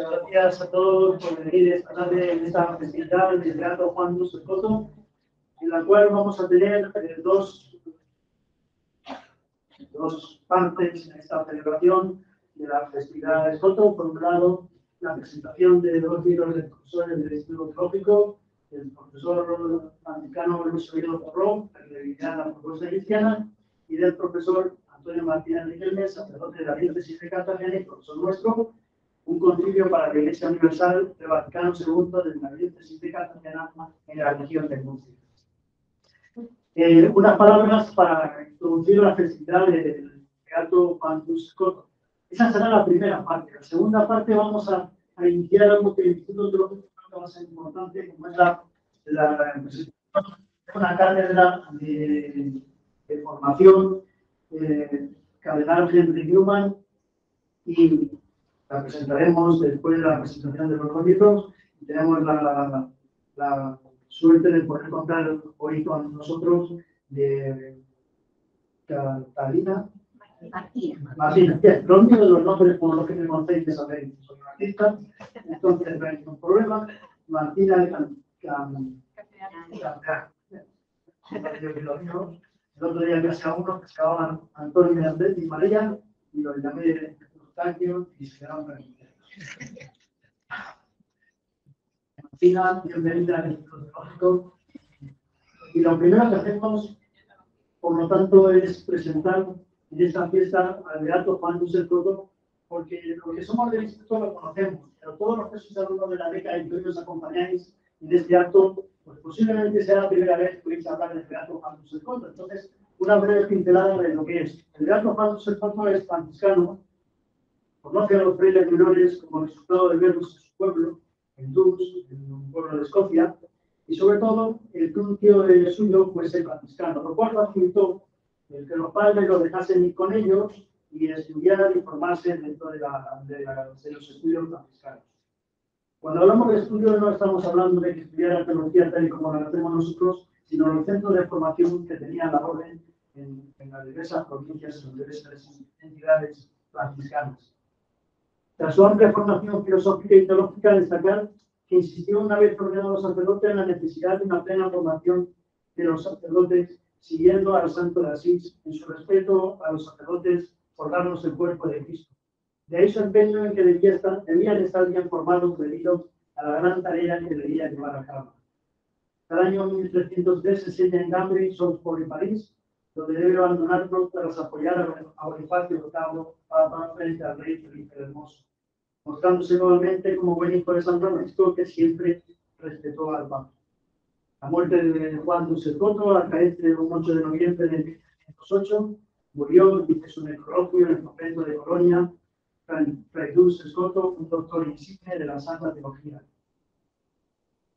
Muchas gracias a todos por venir esta tarde en esta festividad del Teatro Juan Luz del Coto, en la cual vamos a tener dos partes en esta celebración de la festividad del Coto. Por un lado, la presentación de dos libros de profesores del Instituto Teológico, el profesor franciscano Luis Oviedo Porrón, de la propuesta cristiana, y del profesor Antonio Martínez Riquelme, sacerdote de la diócesis de Cartagena y profesor nuestro, un concilio para la Iglesia Universal del Vaticano II de la diócesis de Cartagena en la región de Murcia. Unas palabras para introducir la festividad del Teatro Juan Luz Coto. Esa será la primera parte. La segunda parte vamos a iniciar algo que el Instituto Teológico va a ser importante, como es una cátedra de formación cardenal Henry Newman, y la presentaremos después de la presentación de los libros. Tenemos la suerte de poder contar hoy con nosotros de Catalina Martina. Los míos de los nombres por los que me conocéis que sabéis que soy un artista, entonces no hay ningún problema. Martina el otro día casi a uno que se llamaban Antonio y María, y los llamé Eustaquio y se quedaron tranquilos. Martina, bienvenida al Instituto Teológico. Y lo primero que hacemos, por lo tanto, es presentar en esta fiesta al Beato Juan Luz del Coto, porque los que somos del Instituto lo conocemos, pero todos los que sois alumnos de la beca y que hoy nos acompañáis en este acto, pues posiblemente sea la primera vez que vais a hablar del Beato Juan Luz del Coto. Entonces, una breve pincelada de lo que es. El Beato Juan Luz del Coto es franciscano, conoce a los frailes menores como resultado de verlos en su pueblo, en Dux, en un pueblo de Escocia, y sobre todo el que un tío suyo fuese franciscano, lo cual facilitó el que los padres lo dejasen ir con ellos y estudiar y formarse dentro de los estudios franciscanos. Cuando hablamos de estudios no estamos hablando de que estudiara teología tal y como la hacemos nosotros, sino los centros de formación que tenían la orden en las diversas provincias, en las diversas entidades franciscanas. Tras su amplia formación filosófica y teológica, destacar que insistió una vez ordenado sacerdote en la necesidad de una plena formación de los sacerdotes, siguiendo al santo de Asís en su respeto a los sacerdotes por darnos el cuerpo de Cristo. De ahí su empeño en que debían estar bien formados debido a la gran tarea que debía llevar a cabo. Cada año 1303 se enseña en Cambridge, Oxford y París, donde debe abandonarlo tras apoyar a Bonifacio VIII, Papa, frente al rey Felipe el Hermoso, mostrándose nuevamente como buen hijo de San Francisco que siempre respetó al Papa. La muerte de Juan Luz del Coto acaece un 8 de noviembre de 1508, murió, dice su necrologio, en el convento de Colonia, Fray Luz del Coto, un doctor insigne de la Santa Teología.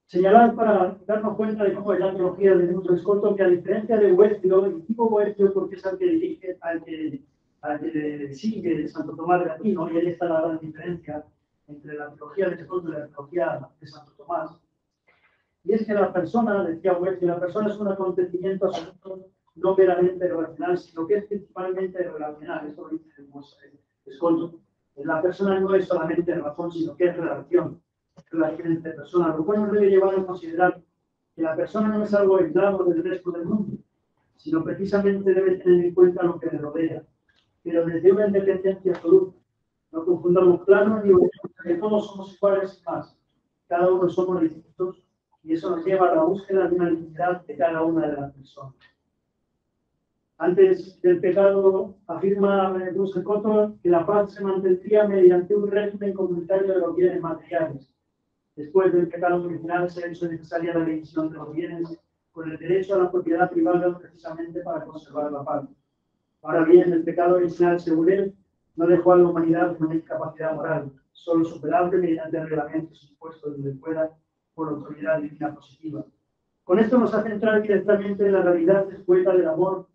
Señalar para darnos cuenta de cómo es la teología de Luz del Coto, que a diferencia de Boecio, y digo Boecio porque es al que dirige, al que sigue Santo Tomás de Aquino, y ahí está la gran diferencia entre la teología de Coto y la teología de Santo Tomás. Y es que la persona, decía Boecio, la persona es un acontecimiento absoluto, no meramente relacional, sino que es principalmente relacional. Esto lo dice Escolto. La persona no es solamente razón, sino que es relación entre personas, lo cual nos debe llevar a considerar que la persona no es algo aislado del resto del mundo, sino precisamente debe tener en cuenta lo que le rodea, pero desde una independencia absoluta. No confundamos plano ni que todos somos iguales y más, cada uno somos distintos, y eso nos lleva a la búsqueda de una dignidad de cada una de las personas. Antes del pecado, afirma Luz del Coto que la paz se mantendría mediante un régimen comunitario de los bienes materiales. Después del pecado original se ha hecho necesaria la división de los bienes con el derecho a la propiedad privada precisamente para conservar la paz. Ahora bien, el pecado original, según él, no dejó a la humanidad con una incapacidad moral, solo superable mediante reglamentos impuestos desde fuera por autoridad divina positiva. Con esto nos hace entrar directamente en la realidad escueta del amor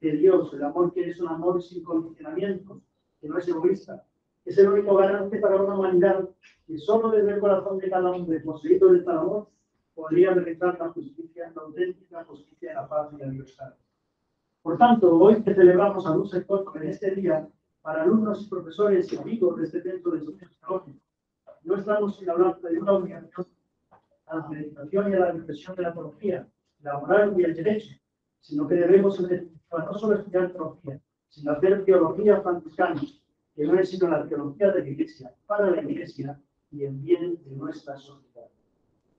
de Dios, el amor que es un amor sin condicionamientos, que no es egoísta. Es el único garante para una humanidad que solo desde el corazón de cada hombre, poseído de tal amor, podría realizar la justicia, la auténtica justicia, la paz y la libertad. Por tanto, hoy que celebramos a Luz del Coto en este día, para alumnos y profesores y amigos de este centro de estudios teológicos, no estamos sin hablar de una obligación a la meditación y a la reflexión de la teología, la moral y el derecho, sino que debemos no solo estudiar teología, sino hacer teología franciscana, que no es sino la teología de la Iglesia, para la Iglesia y el bien de nuestra sociedad.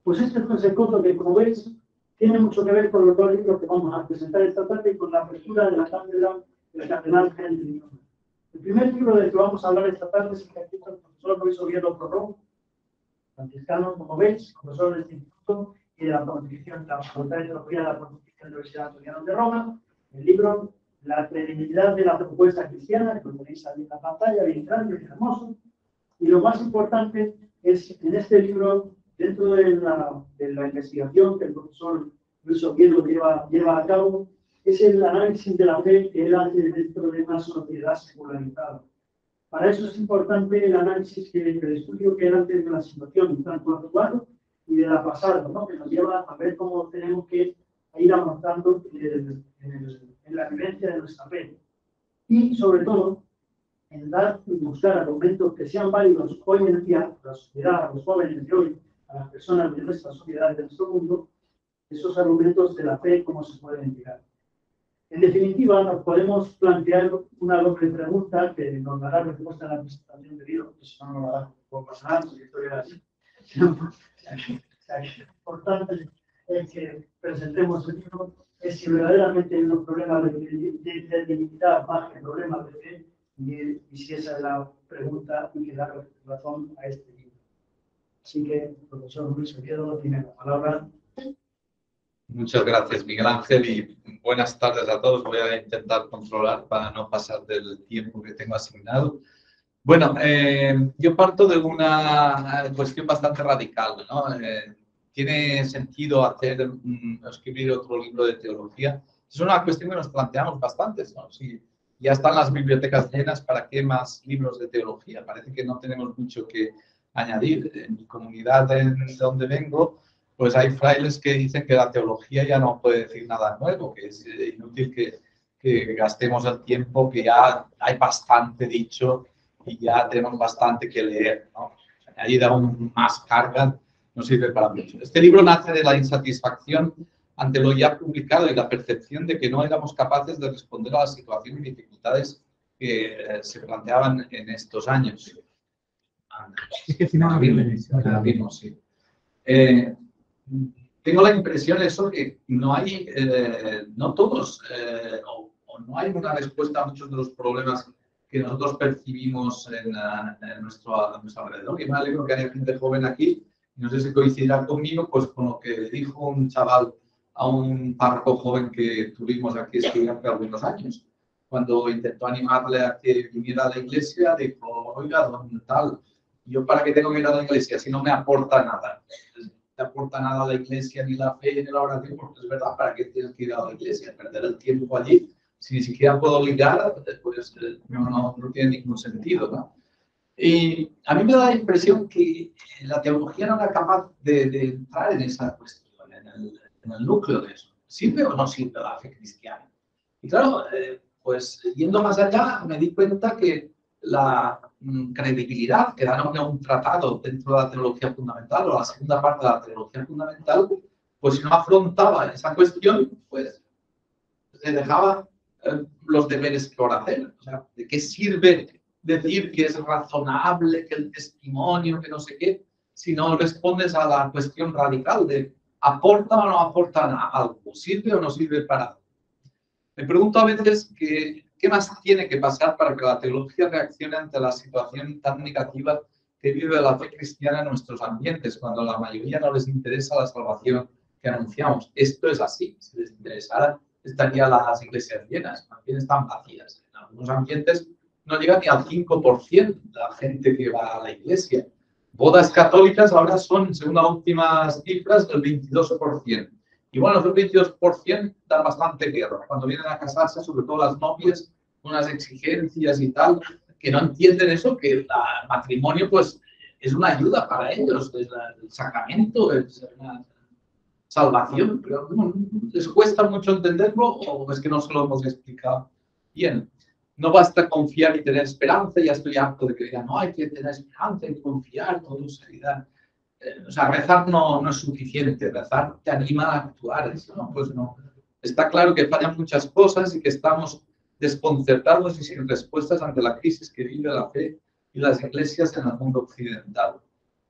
Pues este es el coto que, como veis, tiene mucho que ver con los dos libros que vamos a presentar esta tarde y con la apertura de la cátedra del cardenal Henry Newman. El primer libro del que vamos a hablar esta tarde es el que ha escrito el profesor Luis Oviedo Corrón, franciscano, como veis, profesor de este instituto y de la Pontificia, la Facultad de Teología de la Pontificia Universidad Antoniana de Roma. El libro La credibilidad de la propuesta cristiana, que lo tenéis ahí en la pantalla, bien grande, bien hermoso. Y lo más importante es, en este libro, dentro de la investigación que el profesor Luis Oviedo lleva a cabo, es el análisis de la fe que él hace dentro de una sociedad secularizada. Para eso es importante el análisis, el estudio que él hace de la situación, tanto actual y de la pasada, ¿no? Que nos lleva a ver cómo tenemos que ir avanzando en la vivencia de nuestra fe. Y, sobre todo, en dar y buscar argumentos que sean válidos hoy en día a la sociedad, a los jóvenes de hoy, a las personas de nuestra sociedad, de nuestro mundo, esos argumentos de la fe, cómo se pueden llegar. En definitiva, nos podemos plantear una doble pregunta que nos dará respuesta en la presentación de libro, que si no, no lo hará por pasar, si esto era así. Es importante que presentemos el libro, es si verdaderamente hay unos problemas de credibilidad más que problemas de fe, y si esa es la pregunta y que da razón a este libro. Así que, profesor Luis Oviedo, tiene la palabra. Muchas gracias, Miguel Ángel, y buenas tardes a todos. Voy a intentar controlar para no pasar del tiempo que tengo asignado. Bueno, yo parto de una cuestión bastante radical, ¿no? ¿Tiene sentido escribir otro libro de teología? Es una cuestión que nos planteamos bastante, ¿no? Si ya están las bibliotecas llenas, ¿para qué más libros de teología? Parece que no tenemos mucho que añadir. En mi comunidad de donde vengo, pues hay frailes que dicen que la teología ya no puede decir nada nuevo, que es inútil que gastemos el tiempo, que ya hay bastante dicho y ya tenemos bastante que leer, ¿no? Añadir aún más carga no sirve para mucho. Este libro nace de la insatisfacción ante lo ya publicado y la percepción de que no éramos capaces de responder a las situaciones y dificultades que se planteaban en estos años. Es que si no, la vimos, sí. Tengo la impresión eso que no hay, no todos, o no hay una respuesta a muchos de los problemas que nosotros percibimos en nuestro alrededor. Y me alegro que haya gente joven aquí, y no sé si coincidirá conmigo, pues con lo que dijo un chaval a un párroco joven que tuvimos aquí estudiando hace algunos años. Cuando intentó animarle a que viniera a la iglesia, dijo, oiga, ¿dónde tal? Yo, ¿para qué tengo que ir a la iglesia si no me aporta nada? Te aporta nada a la iglesia, ni la fe, ni la oración, porque es verdad, ¿para qué tienes que ir a la iglesia? Perder el tiempo allí, si ni siquiera puedo ligar, pues no tiene ningún sentido, ¿no? Y a mí me da la impresión que la teología no era capaz de entrar en esa cuestión, en el núcleo de eso. ¿Sirve o no sirve la fe cristiana? Y claro, pues yendo más allá, me di cuenta que la credibilidad que da nombre a un tratado dentro de la teología fundamental, o la segunda parte de la teología fundamental, pues si no afrontaba esa cuestión, pues se dejaba los deberes por hacer. O sea, ¿de qué sirve decir que es razonable, que el testimonio, que no sé qué, si no respondes a la cuestión radical de ¿aporta o no aporta algo? ¿Sirve o no sirve para algo? Me pregunto a veces qué más tiene que pasar para que la teología reaccione ante la situación tan negativa que vive la fe cristiana en nuestros ambientes, cuando a la mayoría no les interesa la salvación que anunciamos. Esto es así. Si les interesara, estarían las iglesias llenas, también están vacías. En algunos ambientes no llega ni al 5% de la gente que va a la iglesia. Bodas católicas ahora son, según las últimas cifras, el 22%. Y bueno, el 22% da bastante guerra. Cuando vienen a casarse, sobre todo las novias, unas exigencias y tal, que no entienden eso, que el matrimonio pues es una ayuda para ellos, es el sacramento, es una salvación. Pero ¿les cuesta mucho entenderlo o es que no se lo hemos explicado bien? No basta confiar y tener esperanza, ya estoy harto de que digan, no, hay que tener esperanza y confiar, todo seriedad. O sea, rezar no es suficiente, rezar te anima a actuar, ¿no? Pues no. Está claro que fallan muchas cosas y que estamos desconcertados y sin respuestas ante la crisis que vive la fe y las iglesias en el mundo occidental.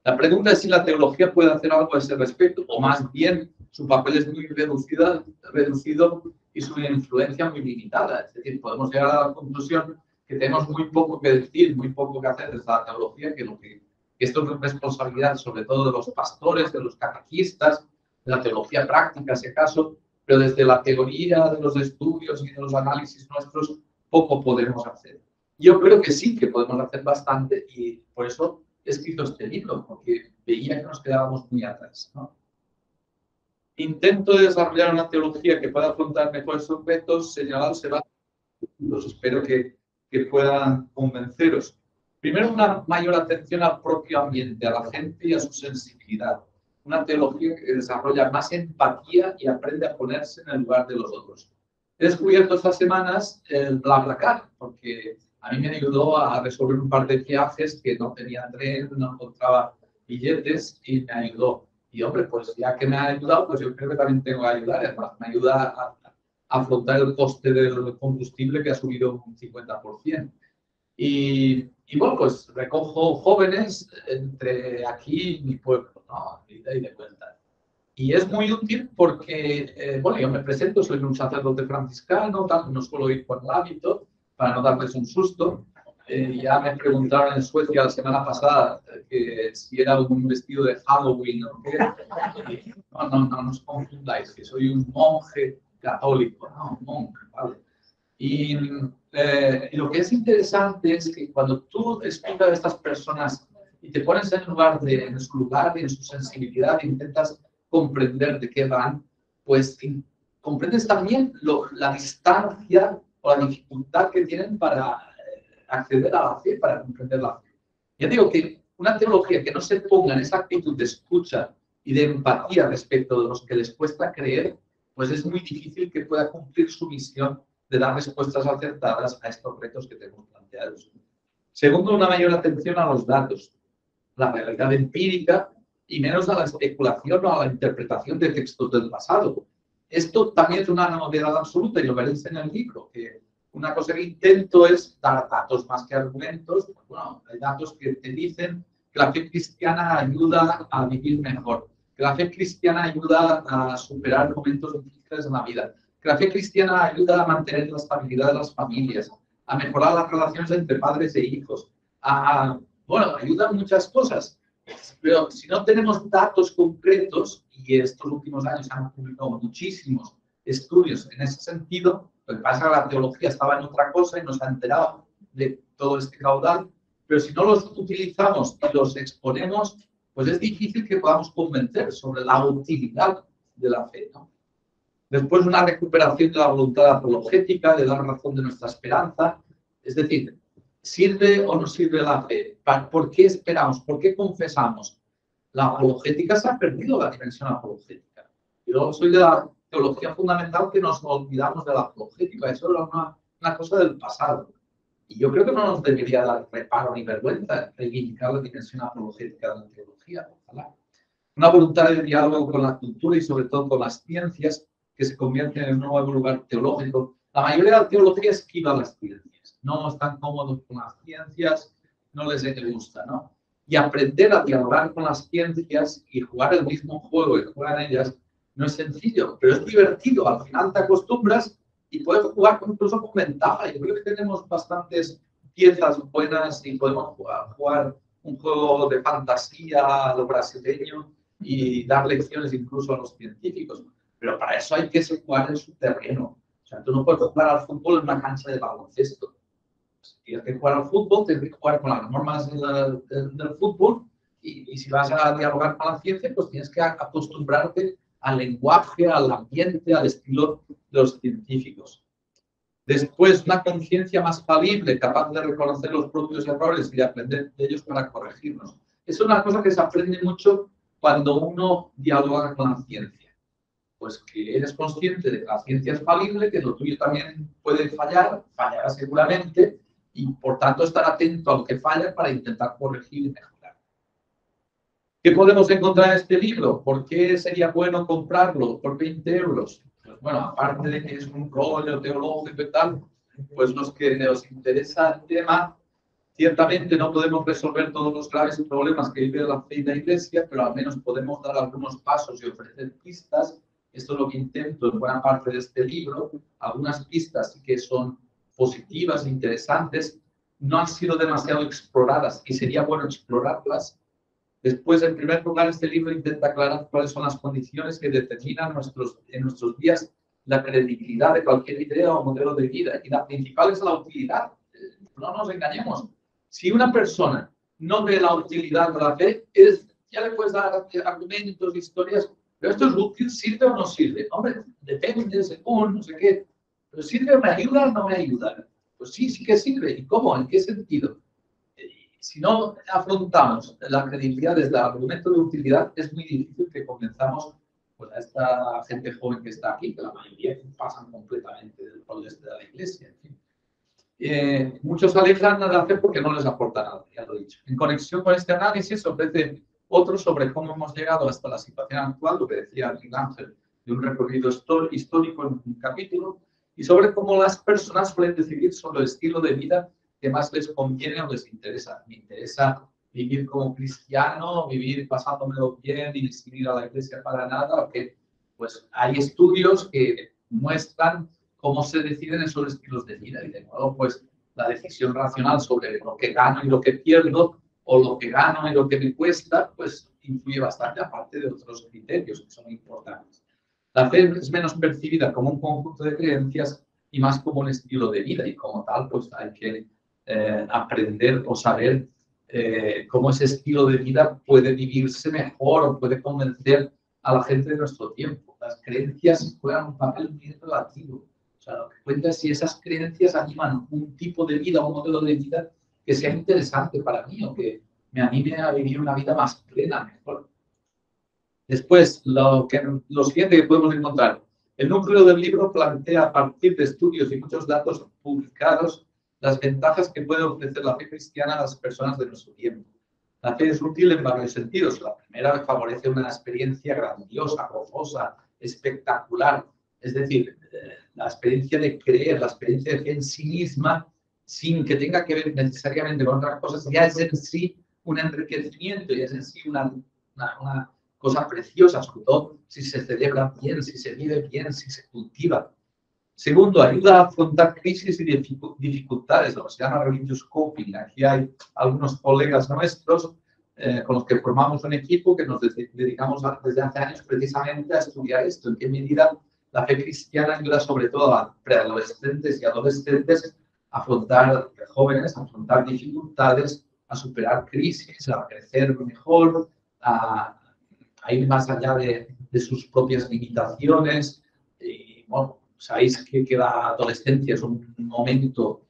La pregunta es si la teología puede hacer algo a ese respecto, o más bien su papel es muy reducido y su influencia muy limitada. Es decir, podemos llegar a la conclusión que tenemos muy poco que decir, muy poco que hacer desde la teología, que esto es responsabilidad sobre todo de los pastores, de los catequistas, de la teología práctica, si acaso, pero desde la teoría de los estudios y de los análisis nuestros poco podemos hacer. Yo creo que sí que podemos hacer bastante y por eso he escrito este libro, porque veía que nos quedábamos muy atrás, ¿no? Intento desarrollar una teología que pueda afrontar mejor esos retos señalados. Espero que puedan convenceros. Primero, una mayor atención al propio ambiente, a la gente y a su sensibilidad. Una teología que desarrolla más empatía y aprende a ponerse en el lugar de los otros. He descubierto estas semanas el BlaBlaCar, porque a mí me ayudó a resolver un par de viajes que no tenía tren, no encontraba billetes y me ayudó. Y hombre, pues ya que me ha ayudado, pues yo creo que también tengo que ayudar. Además, me ayuda a afrontar el coste del combustible que ha subido un 50%. Y bueno, pues recojo jóvenes entre aquí y mi pueblo, ¿no? Y de cuenta. Y es muy útil porque, bueno, yo me presento, soy un sacerdote franciscano, tal, no suelo ir por el hábito para no darles un susto. Ya me preguntaron en Suecia la semana pasada que si era un vestido de Halloween o qué. No os confundáis, que soy un monje católico, no, un monje, ¿vale? Y lo que es interesante es que cuando tú escuchas a estas personas y te pones en su lugar, en su sensibilidad, e intentas comprender de qué van, pues comprendes también la distancia o la dificultad que tienen para acceder a la fe, para comprender la fe. Ya digo que una teología que no se ponga en esa actitud de escucha y de empatía respecto de los que les cuesta creer, pues es muy difícil que pueda cumplir su misión de dar respuestas acertadas a estos retos que tenemos planteados. Segundo, una mayor atención a los datos, la realidad empírica y menos a la especulación o a la interpretación de textos del pasado. Esto también es una novedad absoluta y lo veréis en el libro, que una cosa que intento es dar datos más que argumentos. Bueno, hay datos que te dicen que la fe cristiana ayuda a vivir mejor, que la fe cristiana ayuda a superar momentos difíciles en la vida, que la fe cristiana ayuda a mantener la estabilidad de las familias, a mejorar las relaciones entre padres e hijos, bueno, ayudan muchas cosas, pero si no tenemos datos concretos, y estos últimos años se han publicado muchísimos estudios en ese sentido, lo que pasa es que la teología estaba en otra cosa y nos ha enterado de todo este caudal, pero si no los utilizamos y los exponemos, pues es difícil que podamos convencer sobre la utilidad de la fe, ¿no? Después, una recuperación de la voluntad apologética, de dar razón de nuestra esperanza. Es decir, ¿sirve o no sirve la fe? ¿Por qué esperamos? ¿Por qué confesamos? La apologética se ha perdido, la dimensión apologética. Yo soy de la teología fundamental que nos olvidamos de la apologética. Eso era una cosa del pasado. Y yo creo que no nos debería dar reparo ni vergüenza reivindicar la dimensión apologética de la teología. Ojalá. Una voluntad de diálogo con la cultura y sobre todo con las ciencias, que se convierte en un nuevo lugar teológico. La mayoría de la teología esquiva las ciencias, no están cómodos con las ciencias, no les gusta, ¿no? Y aprender a dialogar con las ciencias y jugar el mismo juego que juegan ellas no es sencillo, pero es divertido. Al final te acostumbras y puedes jugar incluso con ventaja. Yo creo que tenemos bastantes piezas buenas y podemos jugar un juego de fantasía a lo brasileño y dar lecciones incluso a los científicos. Pero para eso hay que jugar en su terreno. O sea, tú no puedes jugar al fútbol en una cancha de baloncesto. Si tienes que jugar al fútbol, tienes que jugar con las normas del fútbol y si vas a dialogar con la ciencia, pues tienes que acostumbrarte al lenguaje, al ambiente, al estilo de los científicos. Después, una conciencia más falible, capaz de reconocer los propios errores y de aprender de ellos para corregirnos. Es una cosa que se aprende mucho cuando uno dialoga con la ciencia. pues que eres consciente de que la ciencia es falible, que lo tuyo también puede fallar, fallará seguramente, y por tanto estar atento a lo que falla para intentar corregir y mejorar. ¿Qué podemos encontrar en este libro? ¿Por qué sería bueno comprarlo por 20 euros? Pues bueno, aparte de que es un rollo teológico y tal, pues los que nos interesa el tema, ciertamente no podemos resolver todos los graves problemas que vive la fe y la Iglesia, pero al menos podemos dar algunos pasos y ofrecer pistas. Esto es lo que intento en buena parte de este libro. Algunas pistas sí que son positivas e interesantes, no han sido demasiado exploradas y sería bueno explorarlas. Después, en primer lugar, este libro intenta aclarar cuáles son las condiciones que determinan en nuestros días la credibilidad de cualquier idea o modelo de vida. Y la principal es la utilidad. No nos engañemos. Si una persona no ve la utilidad de la fe, ya le puedes dar argumentos, historias, pero esto es útil, ¿sirve o no sirve? Hombre, depende, según, no sé qué. ¿Pero sirve, me ayuda o no me ayuda? Pues sí, sí que sirve. ¿Y cómo? ¿En qué sentido? Si no afrontamos la credibilidad desde el argumento de utilidad, es muy difícil que convenzamos pues, a esta gente joven que está aquí, que la mayoría pasan completamente del rol de la Iglesia. En fin. Muchos alejan de hacer porque no les aporta nada, ya lo he dicho. En conexión con este análisis, ofrece otro sobre cómo hemos llegado hasta la situación actual, lo que decía Miguel Ángel, de un recorrido histórico en un capítulo, y sobre cómo las personas suelen decidir sobre el estilo de vida que más les conviene o les interesa. Me interesa vivir como cristiano, vivir pasándomelo bien y sin ir a la iglesia para nada, porque pues hay estudios que muestran cómo se deciden esos estilos de vida. Y de nuevo, pues la decisión racional sobre lo que gano y lo que pierdo, o lo que gano y lo que me cuesta, pues influye bastante, aparte de otros criterios que son importantes. La fe es menos percibida como un conjunto de creencias y más como un estilo de vida, y como tal, pues hay que aprender o saber cómo ese estilo de vida puede vivirse mejor o puede convencer a la gente de nuestro tiempo. Las creencias juegan un papel muy relativo. O sea, lo que cuenta es si esas creencias animan un tipo de vida, un modelo de vida que sea interesante para mí o que me anime a vivir una vida más plena, mejor. Después, lo siguiente que podemos encontrar. El núcleo del libro plantea a partir de estudios y muchos datos publicados las ventajas que puede ofrecer la fe cristiana a las personas de nuestro tiempo. La fe es útil en varios sentidos. La primera, favorece una experiencia grandiosa, gozosa, espectacular. Es decir, la experiencia de creer, la experiencia de fe en sí misma, sin que tenga que ver necesariamente con otras cosas, ya es en sí un enriquecimiento, ya es en sí una cosa preciosa, sobre todo si se celebra bien, si se vive bien, si se cultiva. Segundo, ayuda a afrontar crisis y dificultades, lo que se llama religious coping. Aquí hay algunos colegas nuestros con los que formamos un equipo que nos dedicamos desde hace años precisamente a estudiar esto, en qué medida la fe cristiana ayuda sobre todo a preadolescentes y adolescentes a afrontar, jóvenes, a afrontar dificultades, a superar crisis, a crecer mejor, a ir más allá de sus propias limitaciones. Y, bueno, sabéis que la adolescencia es un momento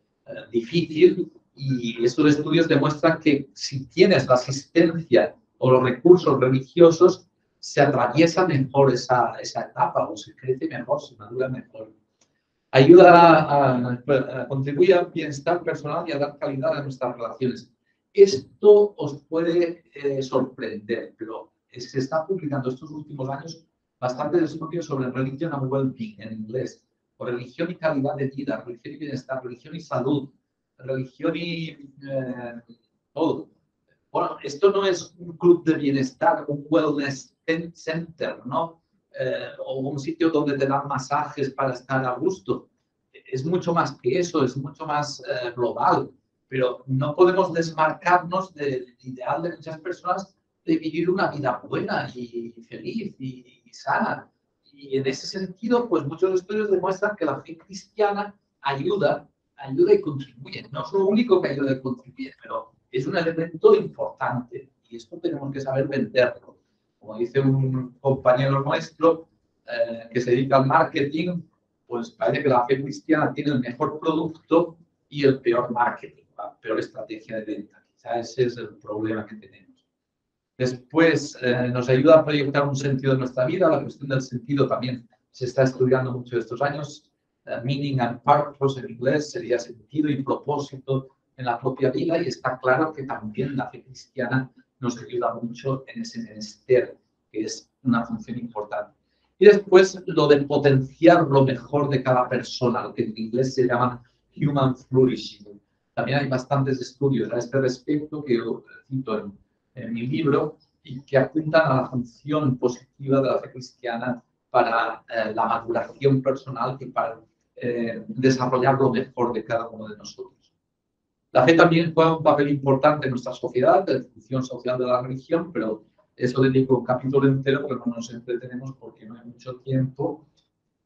difícil y estos estudios demuestran que si tienes la asistencia o los recursos religiosos, se atraviesa mejor esa etapa o se crece mejor, se madura mejor. Ayuda a contribuir al bienestar personal y a dar calidad a nuestras relaciones. Esto os puede sorprender, pero se está publicando estos últimos años bastantes estudios sobre religion and well-being en inglés, o religión y calidad de vida, religión y bienestar, religión y salud, religión y todo. Bueno, esto no es un club de bienestar, un wellness center, ¿no? O un sitio donde te dan masajes para estar a gusto. Es mucho más que eso, es mucho más global, pero no podemos desmarcarnos del ideal de muchas personas de vivir una vida buena y feliz y sana. Y en ese sentido, pues muchos estudios demuestran que la fe cristiana ayuda y contribuye. No es lo único que ayuda y contribuye, pero es un elemento importante y esto tenemos que saber venderlo. Como dice un compañero nuestro que se dedica al marketing, pues parece que la fe cristiana tiene el mejor producto y el peor marketing, la peor estrategia de venta. Quizá ese es el problema que tenemos. Después, nos ayuda a proyectar un sentido de nuestra vida. La cuestión del sentido también se está estudiando mucho estos años. Meaning and purpose en inglés sería sentido y propósito en la propia vida, y está claro que también la fe cristiana nos ayuda mucho en ese menester, que es una función importante. Y después lo de potenciar lo mejor de cada persona, lo que en inglés se llama human flourishing. También hay bastantes estudios a este respecto que yo cito en mi libro y que apuntan a la función positiva de la fe cristiana para la maduración personal y para desarrollar lo mejor de cada uno de nosotros. La fe también juega un papel importante en nuestra sociedad, la función social de la religión, pero eso dedico un capítulo entero, pero no nos entretenemos porque no hay mucho tiempo.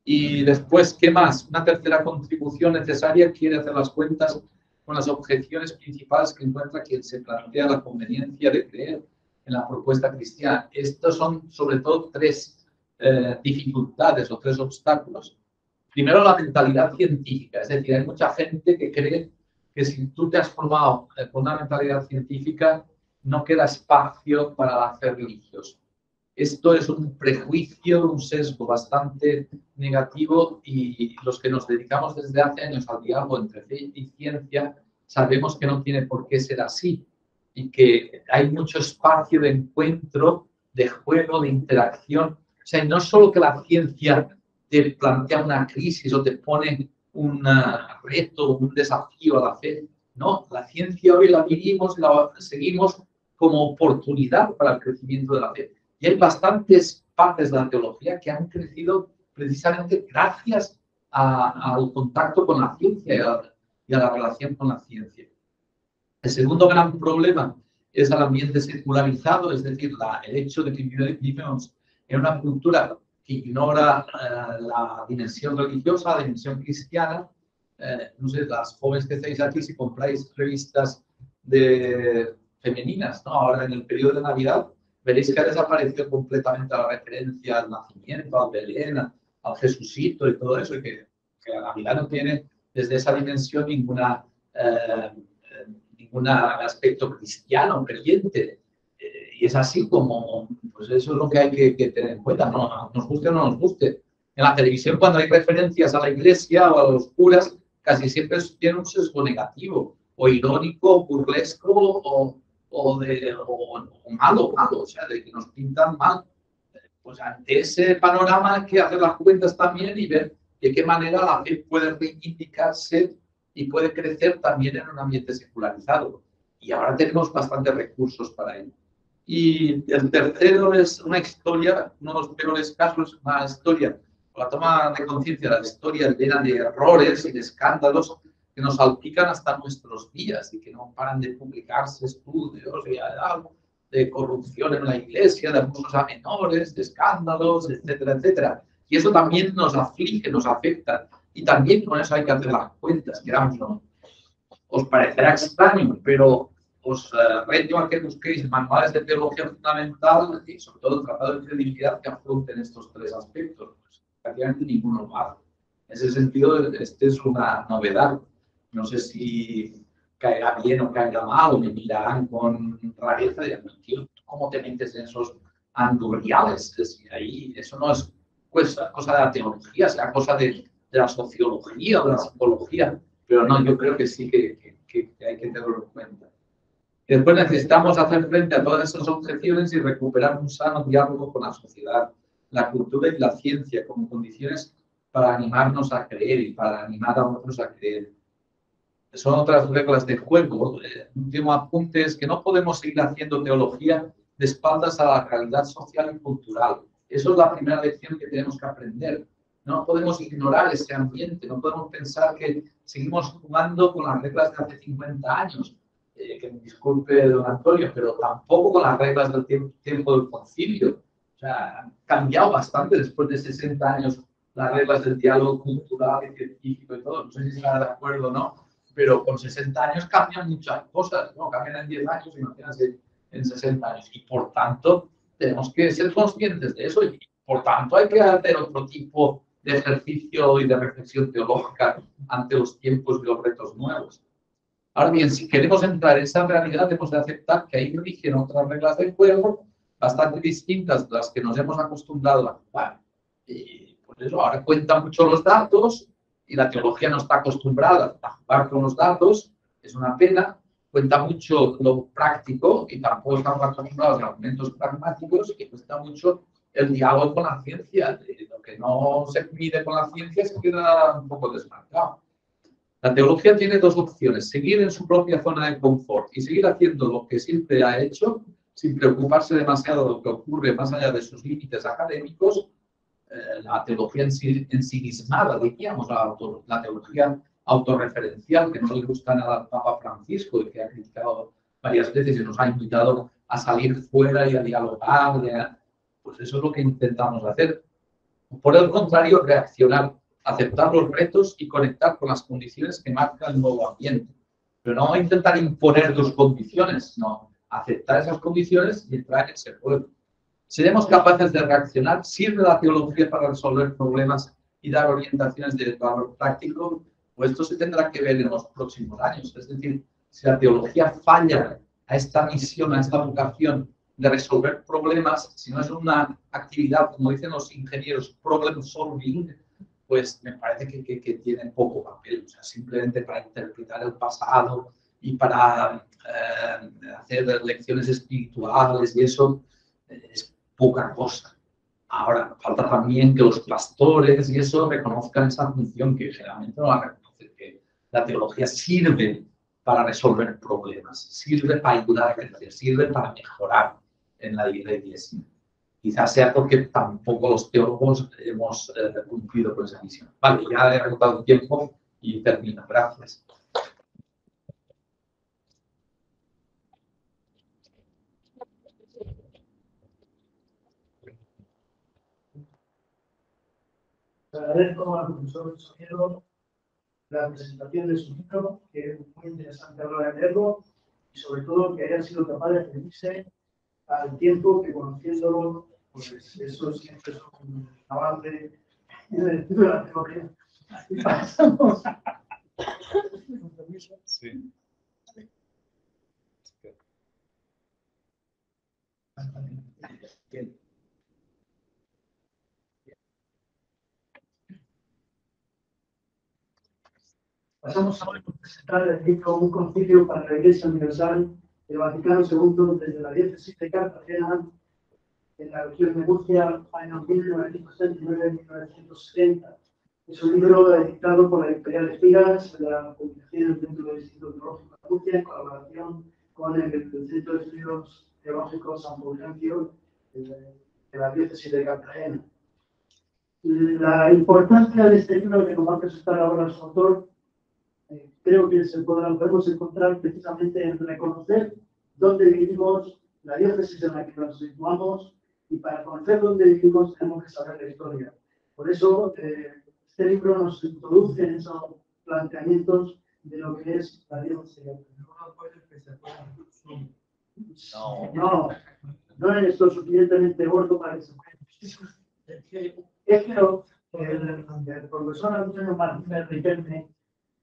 Y después, ¿qué más? Una tercera contribución necesaria quiere hacer las cuentas con las objeciones principales que encuentra quien se plantea la conveniencia de creer en la propuesta cristiana. Estos son sobre todo tres dificultades o tres obstáculos. Primero, la mentalidad científica, es decir, hay mucha gente que cree que si tú te has formado con una mentalidad científica, no queda espacio para la fe religiosa. Esto es un prejuicio, un sesgo bastante negativo, y los que nos dedicamos desde hace años al diálogo entre fe y ciencia sabemos que no tiene por qué ser así y que hay mucho espacio de encuentro, de juego, de interacción. O sea, no solo que la ciencia te plantea una crisis o te pone un reto, un desafío a la fe. No, la ciencia hoy la vivimos, la seguimos como oportunidad para el crecimiento de la fe. Y hay bastantes partes de la teología que han crecido precisamente gracias al contacto con la ciencia y a la relación con la ciencia. El segundo gran problema es el ambiente secularizado, es decir, el hecho de que vivimos en una cultura que ignora la dimensión religiosa, la dimensión cristiana. No sé, las jóvenes que estáis aquí, si compráis revistas femeninas, ¿no? Ahora en el periodo de Navidad, veréis que ha desaparecido completamente la referencia al nacimiento, al Belén, al Jesucito y todo eso, y que la Navidad no tiene desde esa dimensión ningún aspecto cristiano, creyente. Y es así como, pues eso es lo que hay que tener en cuenta, ¿no? Nos guste o no nos guste. En la televisión, cuando hay referencias a la iglesia o a los curas, casi siempre tiene un sesgo negativo, o irónico, o burlesco, o malo, o sea, de que nos pintan mal. Pues ante ese panorama hay que hacer las cuentas también y ver de qué manera la fe puede reivindicarse y puede crecer también en un ambiente secularizado. Y ahora tenemos bastantes recursos para ello. Y el tercero es una historia, uno de los peores casos, una historia, la toma de conciencia de la historia llena de errores y de escándalos que nos salpican hasta nuestros días y que no paran de publicarse estudios de corrupción en la iglesia, de abusos a menores, de escándalos, etcétera, etcétera. Y eso también nos aflige, nos afecta. Y también con eso hay que hacer las cuentas, queramos o no. Os parecerá extraño, pero os reto a que busquéis manuales de teología fundamental y sobre todo tratado de credibilidad que afronten estos tres aspectos. Pues, prácticamente ninguno lo hace. En ese sentido, este es una novedad. No sé si caerá bien o caerá mal, o me mirarán con rareza y dirán, tío, ¿cómo te metes en esos andurriales? Ahí, eso no es cosa de la teología, sea cosa de la sociología o de la psicología. Pero no, yo creo que sí que hay que tenerlo en cuenta. Y después necesitamos hacer frente a todas esas objeciones y recuperar un sano diálogo con la sociedad, la cultura y la ciencia como condiciones para animarnos a creer y para animar a otros a creer. Son otras reglas de juego. El último apunte es que no podemos seguir haciendo teología de espaldas a la realidad social y cultural. Eso es la primera lección que tenemos que aprender. No podemos ignorar ese ambiente, no podemos pensar que seguimos jugando con las reglas de hace 50 años. Que me disculpe, don Antonio, pero tampoco con las reglas del tiempo del concilio. O sea, han cambiado bastante después de 60 años las reglas del diálogo cultural y científico y todo. No sé si estará de acuerdo o no, pero con 60 años cambian muchas cosas, ¿no? Cambian en 10 años, imagínense, en 60 años. Y por tanto, tenemos que ser conscientes de eso y por tanto hay que hacer otro tipo de ejercicio y de reflexión teológica ante los tiempos y los retos nuevos. Ahora bien, si queremos entrar en esa realidad, hemos de aceptar que ahí rigen otras reglas del juego bastante distintas de las que nos hemos acostumbrado a jugar. Y por eso ahora cuentan mucho los datos y la teología no está acostumbrada a jugar con los datos, es una pena. Cuenta mucho lo práctico y tampoco estamos acostumbrados a argumentos pragmáticos, y cuenta mucho el diálogo con la ciencia. Lo que no se mide con la ciencia se queda un poco desmarcado. La teología tiene dos opciones: seguir en su propia zona de confort y seguir haciendo lo que siempre ha hecho, sin preocuparse demasiado de lo que ocurre más allá de sus límites académicos. La teología ensimismada, diríamos, la teología autorreferencial, que no le gusta nada al Papa Francisco y que ha criticado varias veces y nos ha invitado a salir fuera y a dialogar. Pues eso es lo que intentamos hacer. Por el contrario, reaccionar, aceptar los retos y conectar con las condiciones que marca el nuevo ambiente. Pero no intentar imponer tus condiciones, no. Aceptar esas condiciones y entrar en ese juego. ¿Seremos capaces de reaccionar? ¿Sirve la teología para resolver problemas y dar orientaciones de valor práctico? Pues esto se tendrá que ver en los próximos años. Es decir, si la teología falla a esta misión, a esta vocación de resolver problemas, si no es una actividad, como dicen los ingenieros, problem solving, pues me parece que tiene poco papel. O sea, simplemente para interpretar el pasado y para hacer lecciones espirituales y eso es poca cosa. Ahora, falta también que los pastores y eso reconozcan esa función que generalmente no la reconocen, que la teología sirve para resolver problemas, sirve para ayudar a crecer, sirve para mejorar en la iglesia. Quizás sea porque tampoco los teólogos hemos cumplido con esa misión. Vale, ya he agotado el tiempo y termino. Gracias. Agradezco al profesor Soñero la presentación de su libro, que es muy interesante hablar de leerlo, y sobre todo que haya sido capaz de referirse al tiempo que, conociéndolo, pues eso siempre es un avance en el estudio de la teología. Así pasamos. Sí. Bien. Pasamos ahora a presentar el libro Un concilio para la Iglesia Universal del Vaticano II desde la diócesis de Cartagena, en la región de Murcia, años 1969-1970. Es un libro editado por la editorial Espigas, de la publicación dentro del Instituto Teológico de Murcia, en colaboración con el Centro de Estudios Teológicos San Fulgencio de la diócesis de Cartagena. La importancia de este libro que nos va a presentar ahora su autor, creo que podemos encontrar precisamente en reconocer dónde vivimos, la diócesis en la que nos situamos, y para conocer dónde vivimos tenemos que saber la historia. Por eso, este libro nos introduce en esos planteamientos de lo que es la diócesis. No es lo suficientemente gordo para que se pueda. Es que el profesor Antonio Martínez Riquelme,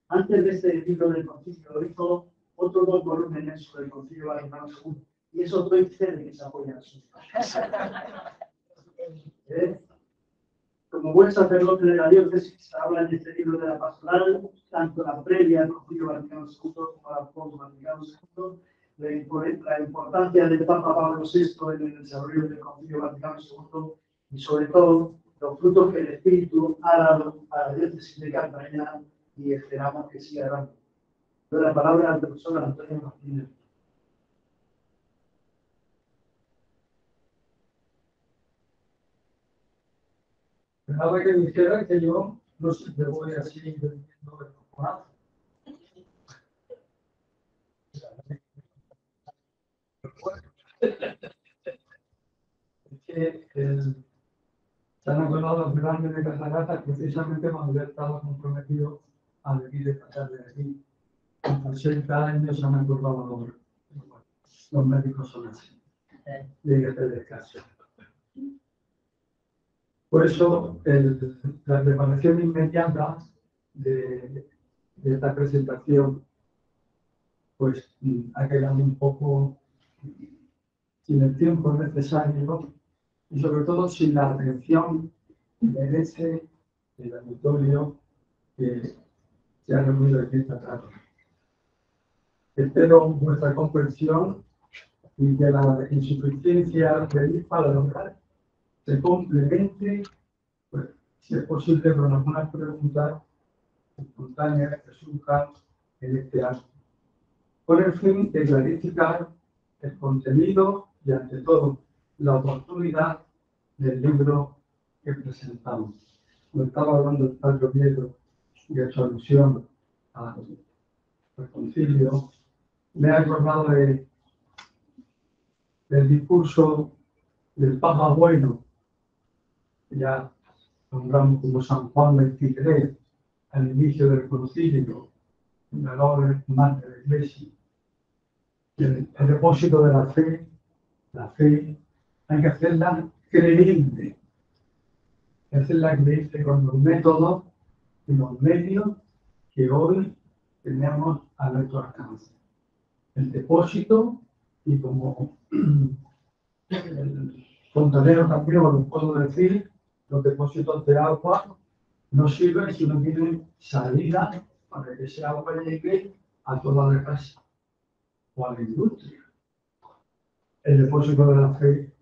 antes de este libro del concilio, hizo otros 2 volúmenes sobre el concilio Vaticano II, y eso doy fe de que se apoya a su. Como buen sacerdote de la diócesis, habla en este libro de la pastoral, tanto la previa al concilio Vaticano II como la post-Vaticano II, la importancia del Papa Pablo VI en el desarrollo del concilio Vaticano II, y sobre todo los frutos que el Espíritu ha dado a la diócesis de Cartagena, y esperamos que siga dando. Doy la palabra al profesor Antonio Martínez. Nada que dijera que yo no sé, me voy así entendiendo el poco. Es que se han acordado los grandes de Catarata precisamente cuando yo estaba comprometido a venir de pasar de aquí. Con 80 años se han acordado los médicos son así. Y que te descansen. Por eso, la preparación inmediata de esta presentación pues ha quedado un poco sin el tiempo necesario y sobre todo sin la atención que merece el auditorio que se ha reunido aquí esta tarde. Espero vuestra comprensión y que la insuficiencia de para lograr se complemente, pues, si es posible, con algunas preguntas espontáneas que surjan en este acto, con el fin de clarificar el contenido y, ante todo, la oportunidad del libro que presentamos. Como estaba hablando el padre Oviedo y hecho alusión al concilio, me he acordado del discurso del Papa Bueno, que ya nombramos como San Juan XXIII, al inicio del concilio, en la obra madre de la Iglesia. El depósito de la fe, hay que hacerla creíble, hay que hacerla creíble con los métodos y los medios que hoy tenemos a nuestro alcance. El depósito, y como el fontanero también os lo puedo decir, los depósitos de agua no sirven si no tienen salida para que ese agua llegue a toda la casa o a la industria. El depósito de la fe,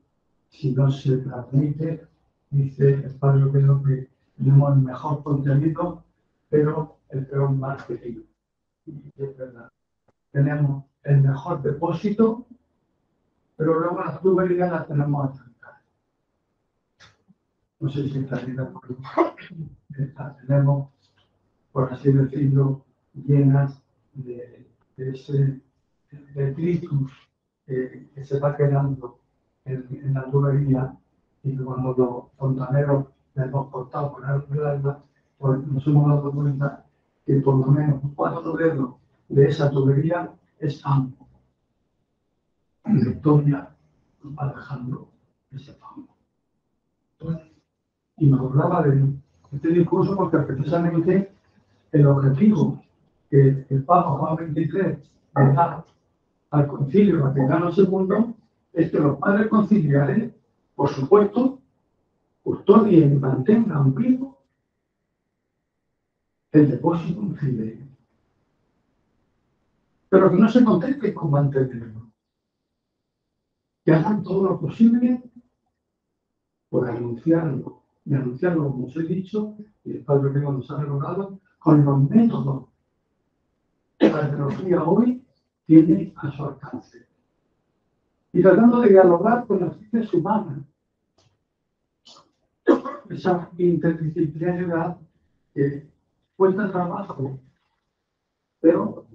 si no se transmite, dice el padre Pedro que tenemos el mejor contenido, pero el peor marketing. Y es verdad. Tenemos el mejor depósito, pero luego las tuberías las tenemos atrasadas. No sé si estaréis de acuerdo. Las tenemos, por así decirlo, llenas de ese detritus que se va quedando en la tubería, y que cuando los fontaneros les hemos cortado por arreglarla, pues nos hemos dado cuenta que por lo menos 4 dedos de esa tubería es fango. Y la historia va dejando ese fango. Y me acordaba de este discurso porque precisamente el objetivo que el Papa Juan XXIII le da al Concilio Vaticano II es que los padres conciliares, por supuesto, custodien y mantengan vivo el depósito en fidei, pero que no se contenten con mantenerlo, que hagan todo lo posible por anunciarlo, y anunciarlo, como os he dicho, y el padre que nos ha recordado, con los métodos que la tecnología hoy tiene a su alcance. Y tratando de dialogar con las ciencias humanas, esa interdisciplinariedad que cuesta trabajo, pero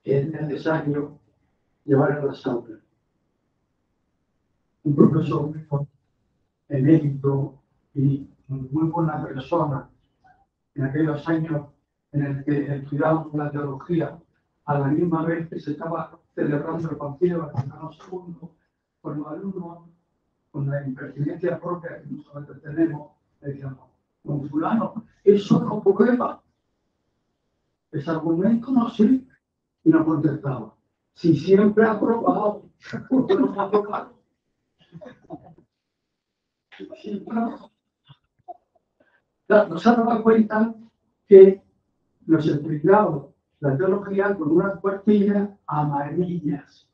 es necesario llevar a las aulas. Un profesor emérito y muy buena persona en aquellos años en el que estudiábamos la teología, a la misma vez que se estaba celebrando el Concilio Vaticano II, con los alumnos, con la impertinencia propia que nosotros tenemos, decíamos, con fulano, eso no prueba, ese argumento no sirve. Y nos contestaba, si siempre ha probado, ¿por qué no ha probado? Nos ha dado cuenta que nos explicaba la teología con unas cuartillas amarillas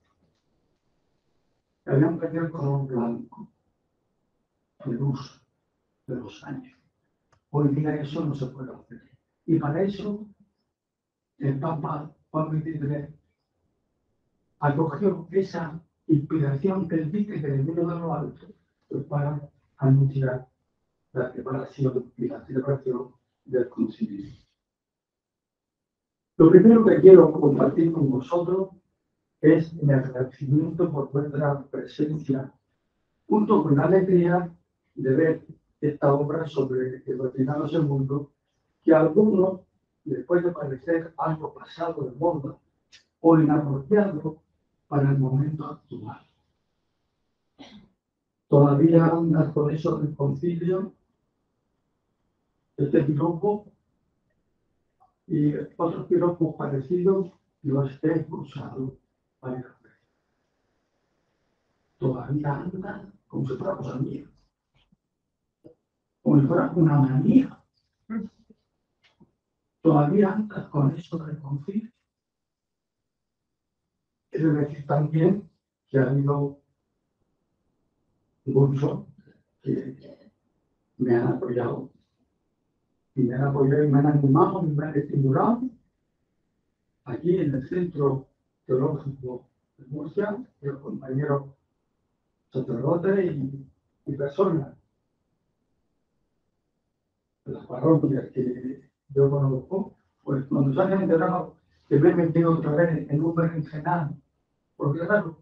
que habían perdido el color blanco del uso de los años. Hoy día eso no se puede hacer. Y para eso el Papa Juan XXIII acogió esa inspiración que él dice que le vino de lo alto, pues para anunciar la preparación y la celebración del concilio. Lo primero que quiero compartir con vosotros es mi agradecimiento por vuestra presencia, junto con la alegría de ver esta obra sobre el Vaticano II, que a algunos les puede parecer algo pasado de moda o inapropiado para el momento actual. Todavía anda con eso del concilio, este piropo y otros piropos parecidos yo esté expulsado varias veces. Todavía anda como si fuera cosa mía, como si fuera una manía. Todavía anda con eso del conflicto. Es decir, también que ha habido muchos que me han apoyado y me han apoyado y me han animado y me han estimulado aquí en el Centro Teológico de Murcia, el compañero sacerdote y personas de las parroquias que yo conozco, pues cuando se han enterado que me he metido otra vez en un berenjenal, porque claro,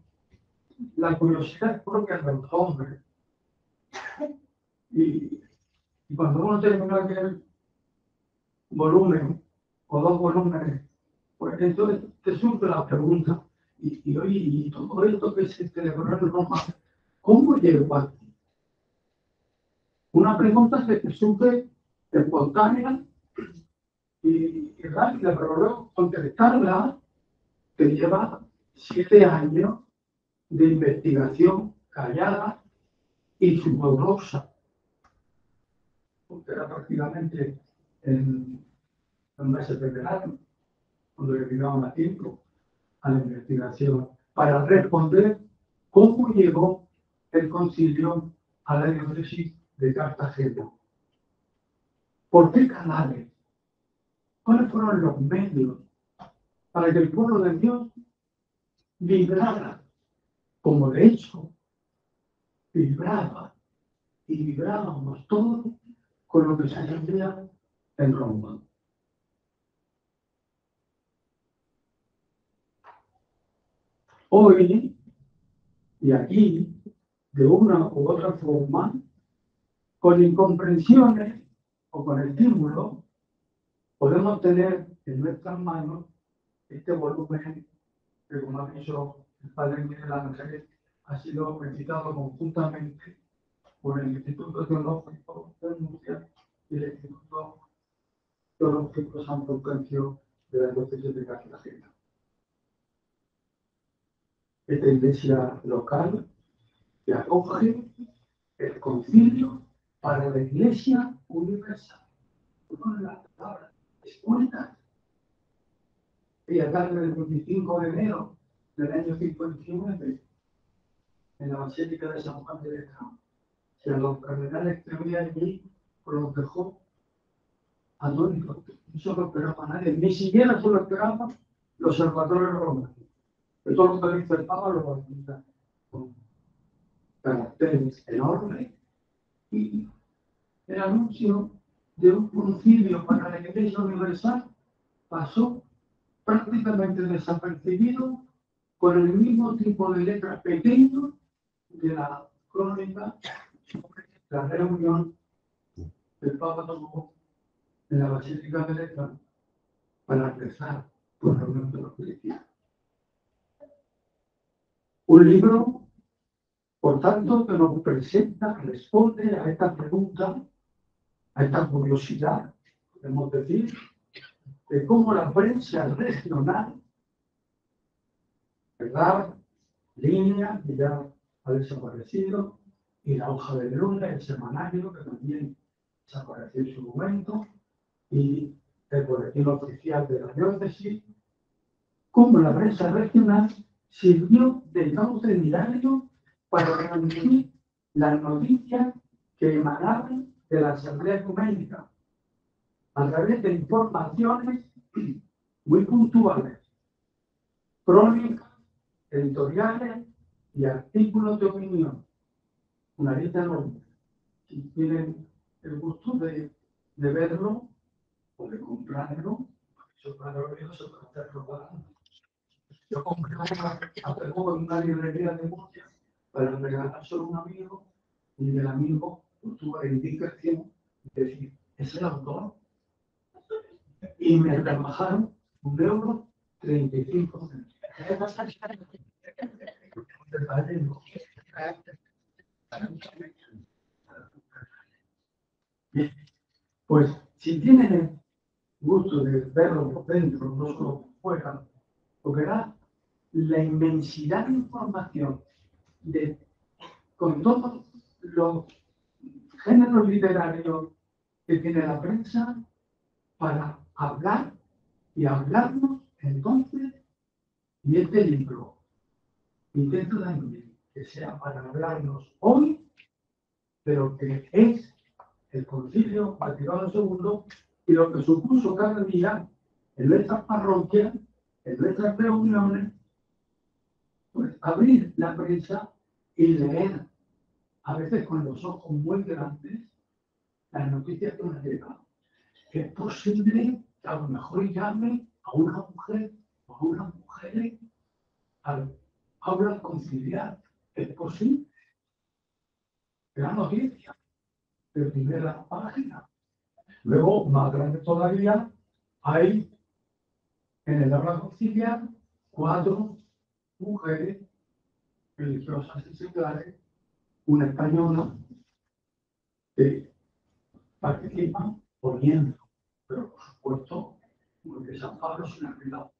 la curiosidad propia de los hombres, y cuando uno termina aquel volumen o dos volúmenes, pues entonces te surge la pregunta, y oye, y todo esto que se celebró en Roma, ¿cómo llegó aquí? Una pregunta que te surge espontánea y rápida, pero luego contestarla te lleva 7 años de investigación callada y sudorosa, porque era prácticamente en meses de verano, cuando le dedicaban a tiempo a la investigación, para responder cómo llegó el concilio a la diócesis de Cartagena. ¿Por qué canales? ¿Cuáles fueron los medios para que el pueblo de Dios vibrara? Como de hecho, vibraba y vibrábamos todos con lo que se hacía en Roma. Hoy, y aquí, de una u otra forma, con incomprensiones o con estímulos, podemos tener en nuestras manos este volumen que, como ha dicho el padre Miguel Ángel, ha sido editado conjuntamente por el Instituto Teológico de Murcia y el Instituto Teológico San Fulgencio de la Diócesis de Cartagena. Esta iglesia local que acoge el concilio para la Iglesia Universal. Con la palabra expuesta. Y acá el 25 de enero del año 59, en la Basílica de San Juan de Letrán, que a los cardenales que había allí los dejó atónitos. No se lo esperaba a nadie, ni siquiera se lo esperaban los observadores romanos. Que todo lo que les faltaba lo bautizaban con caracteres enormes y el anuncio de un concilio para la Iglesia Universal pasó prácticamente desapercibido con el mismo tipo de letras pequeñas de la crónica sobre la reunión del Papa tuvo en la Basílica de Letrán para rezar por la unión de los cristianos. Un libro, por tanto, que nos presenta, responde a esta pregunta, a esta curiosidad, podemos decir, de cómo la prensa regional, ¿verdad? Línea, que ya ha desaparecido, y la hoja de lunes, el semanario, que también desapareció en su momento, y el boletín oficial de la diócesis, cómo la prensa regional sirvió de cauce diario para transmitir las noticias que emanaban de la Asamblea Ecuménica a través de informaciones muy puntuales, crónicas, editoriales y artículos de opinión. Una lista enorme. Si tienen el gusto de verlo o de comprarlo, eso para los se puede estar robando. Yo compré hace poco en una librería de Murcia para regalárselo a un amigo y el amigo tuvo la indicación de decir, es el autor. Y me rebajaron €1,35. Pues si tienen el gusto de verlo por dentro, no solo por fuera, porque era la inmensidad de información con todos los géneros literarios que tiene la prensa para hablar y hablarnos entonces. Y este libro intento también que sea para hablarnos hoy, pero que es el Concilio Vaticano II y lo que supuso cada día en nuestras parroquias, en nuestras reuniones, pues abrir la prensa y leer, a veces con los ojos muy grandes, las noticias que nos llegan. Es posible que a lo mejor llame a una mujer o a una mujer al aula conciliar. Es posible. Gran noticia de primera página. Luego, más grande todavía, hay en el aula conciliar 4 mujeres religiosas y seculares, una española, que participan poniendo, pero por supuesto, porque San Pablo se ha cuidado.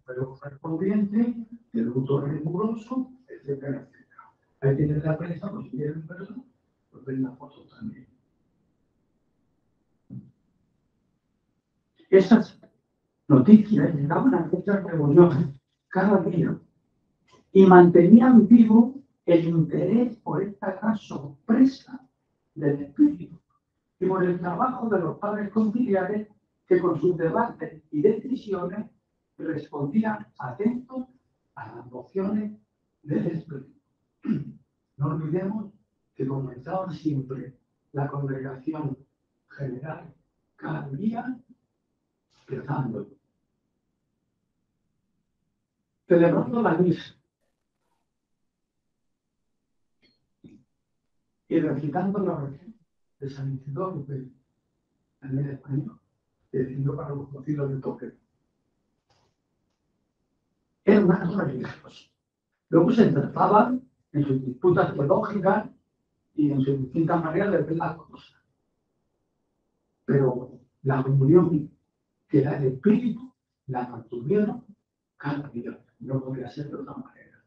Pero correspondiente, el autor riguroso, etcétera, etcétera. Ahí tienen la prensa, pues si quieren verlo, pues ven la foto también. Esas noticias llegaban a nuestras reuniones cada día y mantenían vivo el interés por esta gran sorpresa del espíritu y por el trabajo de los padres conciliares que con sus debates y decisiones respondían atentos a las nociones del espíritu. No olvidemos que comenzaba siempre la congregación general cada día rezando, celebrando la misa y recitando la oración de San Isidoro, que también es español, que decidió para los concilios de Toque. Era un acto religioso. Luego se trataba en sus disputas teológicas y en sus distintas maneras de ver las cosas. Pero la unión que da el espíritu la mantuvieron cada día. No podría ser de otra manera.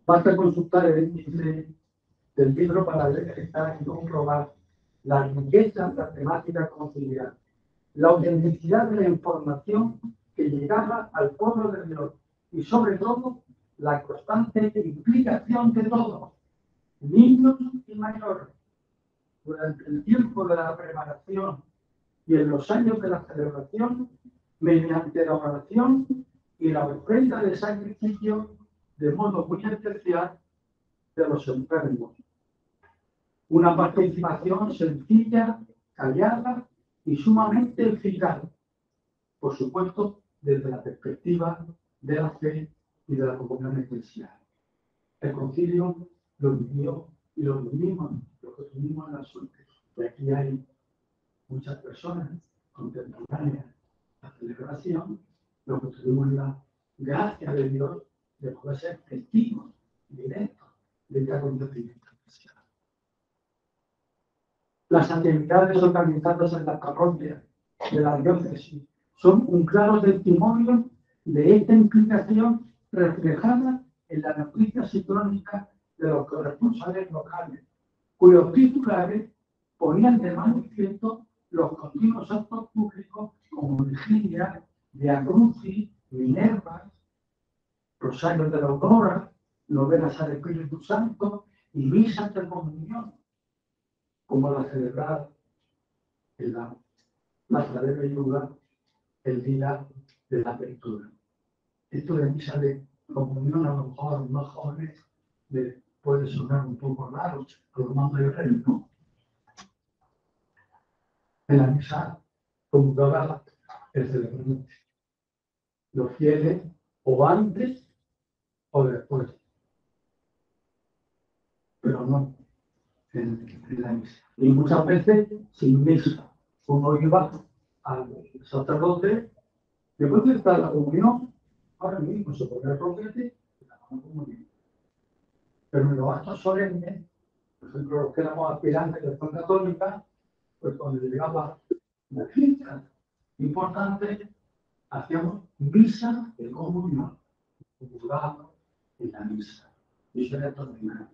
Basta consultar el índice del libro para detectar y comprobar la riqueza de la temática conciliar, la autenticidad de la información que llegaba al pueblo de Dios y sobre todo la constante implicación de todos, niños y mayores, durante el tiempo de la preparación y en los años de la celebración, mediante la oración y la ofrenda de sacrificio de modo muy especial de los enfermos. Una participación sencilla, callada y sumamente eficaz, por supuesto, desde la perspectiva de la fe y de la comunión eclesial. El concilio lo vivió y lo vivimos, lo que tuvimos en la suerte. Y aquí hay muchas personas contemporáneas a la celebración, lo que tuvimos la gracia de Dios de poder ser testigos directos de este acontecimiento especial. Las actividades organizadas en las parroquias de la diócesis son un claro testimonio de esta implicación reflejada en las noticias y crónicas de los corresponsales locales, cuyos titulares ponían de manifiesto los continuos actos públicos como Virginia, Via Crucis, Minerva, Rosarios de la Aurora, novenas al Espíritu Santo y misas de comunión, como la celebrada en la Plaza de Belluga el día de la apertura. Esto de misa de comunión a lo mejor a los más jóvenes puede sonar un poco raro, a los más mayores no. En la misa conmutaba el celebrante, los fieles o antes o después, pero no en la misa. Y muchas veces sin misa. Uno iba al sacerdote, después de estar la comunión, ahora mismo se pone el roquete y la comunión. Pero en los actos solemnes, por ejemplo, los que éramos aspirantes de la fe católica, pues cuando llegaba la fiesta importante, hacíamos misa de comunión, juzgado en la misa. Y eso era extraordinario.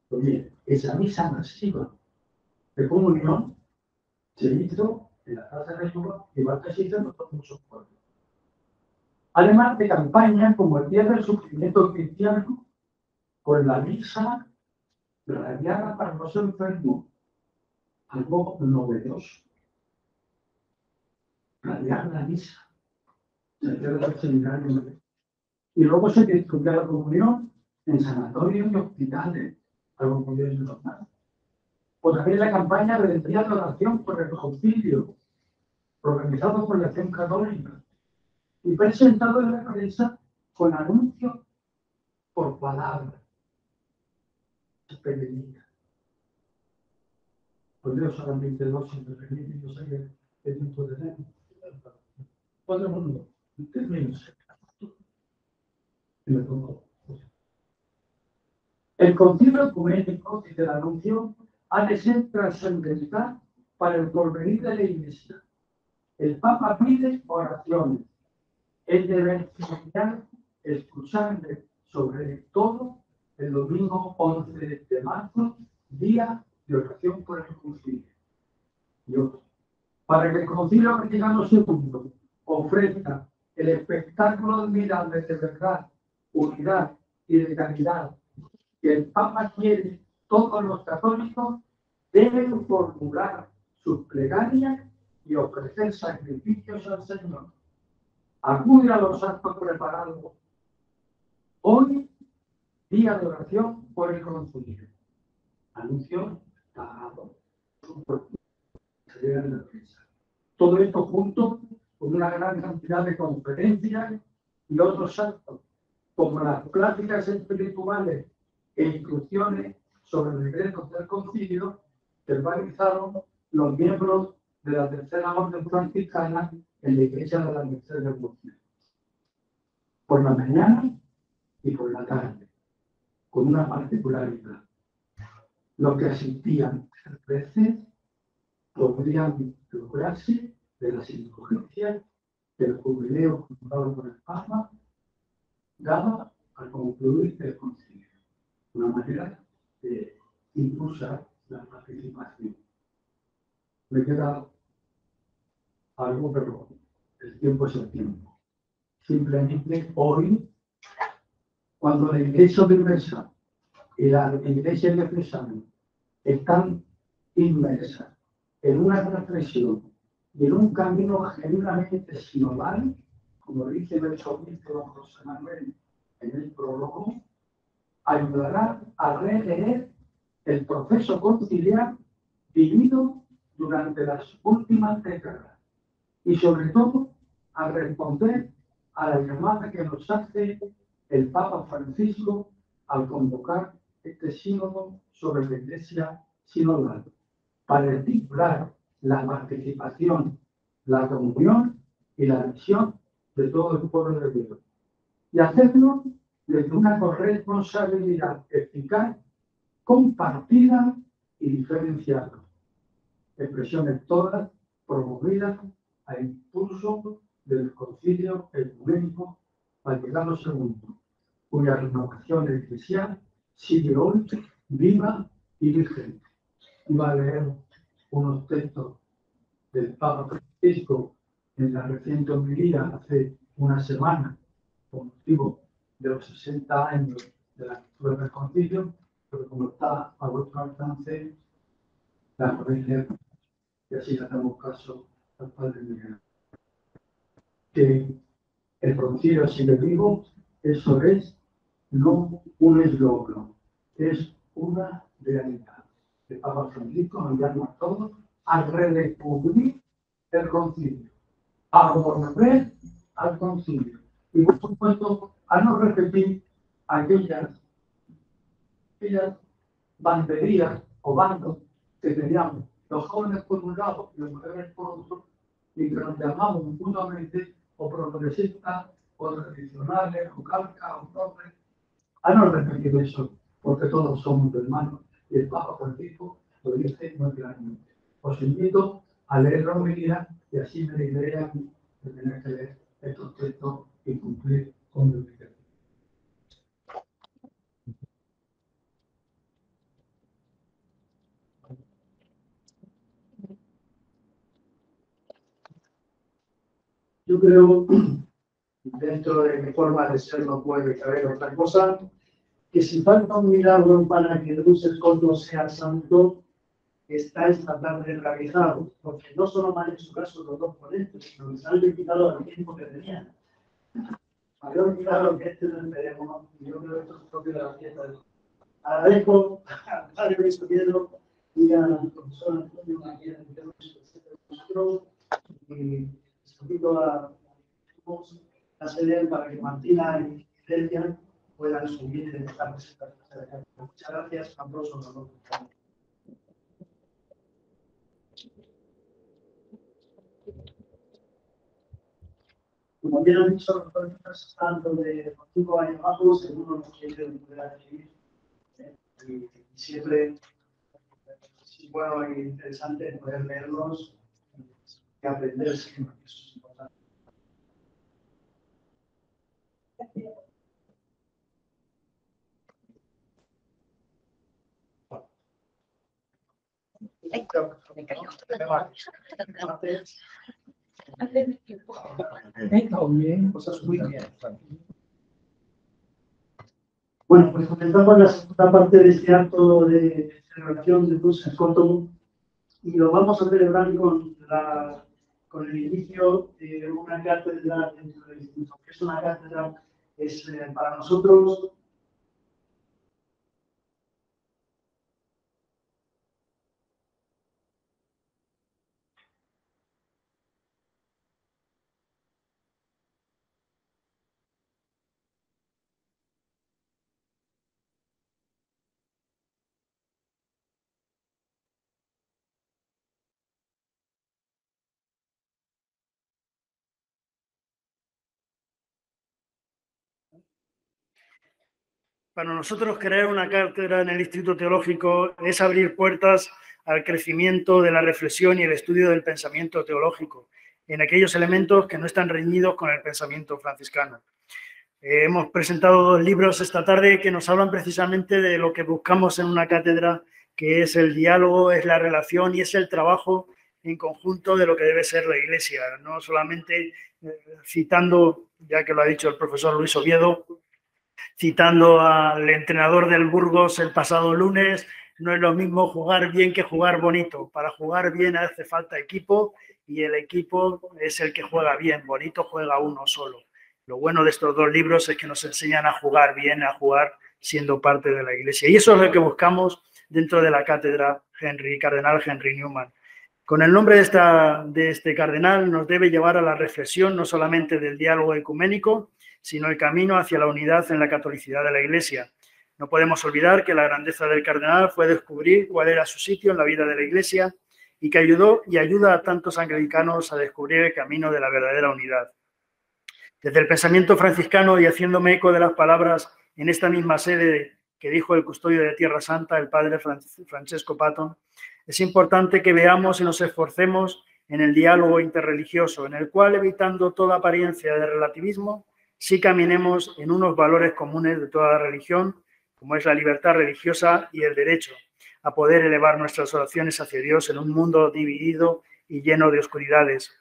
Pues bien, esa misa masiva de comunión se hizo en la Casa de Jesús, igual que se hizo en otros muchos pueblos. Además de campañas como el Día del Sufrimiento Cristiano, con la misa radiada para los enfermos, algo novedoso. Radiar la misa. Se hacía el seminario. Y luego se distribuía la comunión en sanatorios y hospitales, algo muy normal. Pues también la campaña de día de oración por el concilio, organizado por la Acción Católica, y presentado en la prensa con anuncios por palabra. Es pequeñita. Pues yo solamente dos siempre pequeñitos, yo sé que es un poco de tiempo. Podemos no, terminos. El concilio ecuménico y de la anuncio ha de ser trascendental para el porvenir de la Iglesia. El Papa pide oraciones. Es deber social escucharle sobre todo el domingo 11 de marzo, día de oración por el concilio. Dios, para que el concilio Vaticano II ofrezca el espectáculo admirable de verdad, unidad y de caridad que el Papa quiere, todos los católicos deben formular sus plegarias y ofrecer sacrificios al Señor. Acude a los actos preparados. Hoy, día de oración por el concilio. Anuncio pagado. Todo esto junto con una gran cantidad de conferencias y otros actos, como las pláticas espirituales e instrucciones sobre el decreto del concilio que realizaron los miembros de la Tercera Orden Franciscana en la Iglesia de la Merced del Mundo. Por la mañana y por la tarde, con una particularidad. Los que asistían a veces podrían lograrse de las indulgencias del jubileo fundado por el Papa, dada al concluir el concilio. Una manera de impulsar la participación. Me queda algo, pero el tiempo es el tiempo. Simplemente hoy, cuando la Iglesia universal y la Iglesia universal están inmersas en una reflexión y en un camino genuinamente sinodal, como dice el obispo don José Manuel en el prólogo, ayudará a releer el proceso conciliar vivido durante las últimas décadas y sobre todo a responder a la llamada que nos hace el Papa Francisco al convocar este sínodo sobre la Iglesia sinodal, para articular la participación, la comunión y la visión de todo el pueblo de Dios. Y hacerlo desde una corresponsabilidad eficaz, compartida y diferenciada. Expresiones todas promovidas a impulso del Concilio Ecuménico Vaticano II, cuya renovación eclesial sigue hoy viva y vigente. Iba a leer unos textos del Papa Francisco en la reciente homilía hace una semana, con motivo de los 60 años de la cultura del concilio, pero como está a vuestro alcance, la podéis leer, y así le hacemos caso al Padre Miguel. Que el concilio sigue vivo, eso es no un eslogan, es una realidad. El Papa Francisco nos llama a todos a redescubrir el concilio, a volver al concilio y, por supuesto, a no repetir aquellas banderías o bandos que teníamos los jóvenes por un lado y los mujeres por otro, y que nos llamamos mutuamente o progresistas o tradicionales o calca o progres. A no repetir eso, porque todos somos hermanos y el Papa Francisco lo dice muy claramente. os invito a leer la homilía y así me libré a mí de tener que leer el contexto y cumplir con mi obligación. Yo creo, dentro de mi forma de ser, no puede caber otra cosa, que si falta un milagro para que Luz el Coto sea santo, está esta tarde realizado, porque no solo me han hecho caso los dos ponentes, sino que se han limitado al tiempo que tenían. Mayor milagro que este no esperemos, y yo creo que esto es propio de la fiesta. Agradezco al padre Luis Oviedo y al profesor Antonio María de nosotros, y invito a sede para que Martina y Celia puedan subir en esta presentación. Muchas gracias, aplausos a todos. Como bien han dicho los profesores, tanto de 5 años abajo, seguro nos quiere poder recibir. Y siempre es bueno e interesante poder leerlos y aprender siempre, eso es importante. Cosas muy bien. Bueno, pues comenzamos la segunda parte de este acto de celebración de Luz el Coto y lo vamos a celebrar con el inicio de una cátedra dentro del instituto. ¿Qué es una cátedra? Es para nosotros crear una cátedra en el Instituto Teológico es abrir puertas al crecimiento de la reflexión y el estudio del pensamiento teológico en aquellos elementos que no están reñidos con el pensamiento franciscano. Hemos presentado 2 libros esta tarde que nos hablan precisamente de lo que buscamos en una cátedra, que es el diálogo, es la relación y es el trabajo en conjunto de lo que debe ser la Iglesia. No solamente citando, ya que lo ha dicho el profesor Luis Oviedo, citando al entrenador del Burgos el pasado lunes, no es lo mismo jugar bien que jugar bonito. Para jugar bien hace falta equipo y el equipo es el que juega bien. Bonito juega uno solo. Lo bueno de estos 2 libros es que nos enseñan a jugar bien, a jugar siendo parte de la Iglesia. Y eso es lo que buscamos dentro de la cátedra Cardenal Henry Newman. Con el nombre de este cardenal nos debe llevar a la reflexión no solamente del diálogo ecuménico, sino el camino hacia la unidad en la catolicidad de la Iglesia. No podemos olvidar que la grandeza del cardenal fue descubrir cuál era su sitio en la vida de la Iglesia y que ayudó y ayuda a tantos anglicanos a descubrir el camino de la verdadera unidad. Desde el pensamiento franciscano y haciéndome eco de las palabras en esta misma sede que dijo el custodio de Tierra Santa, el padre Francesco Patton, es importante que veamos y nos esforcemos en el diálogo interreligioso, en el cual, evitando toda apariencia de relativismo, sí caminemos en unos valores comunes de toda religión, como es la libertad religiosa y el derecho a poder elevar nuestras oraciones hacia Dios en un mundo dividido y lleno de oscuridades.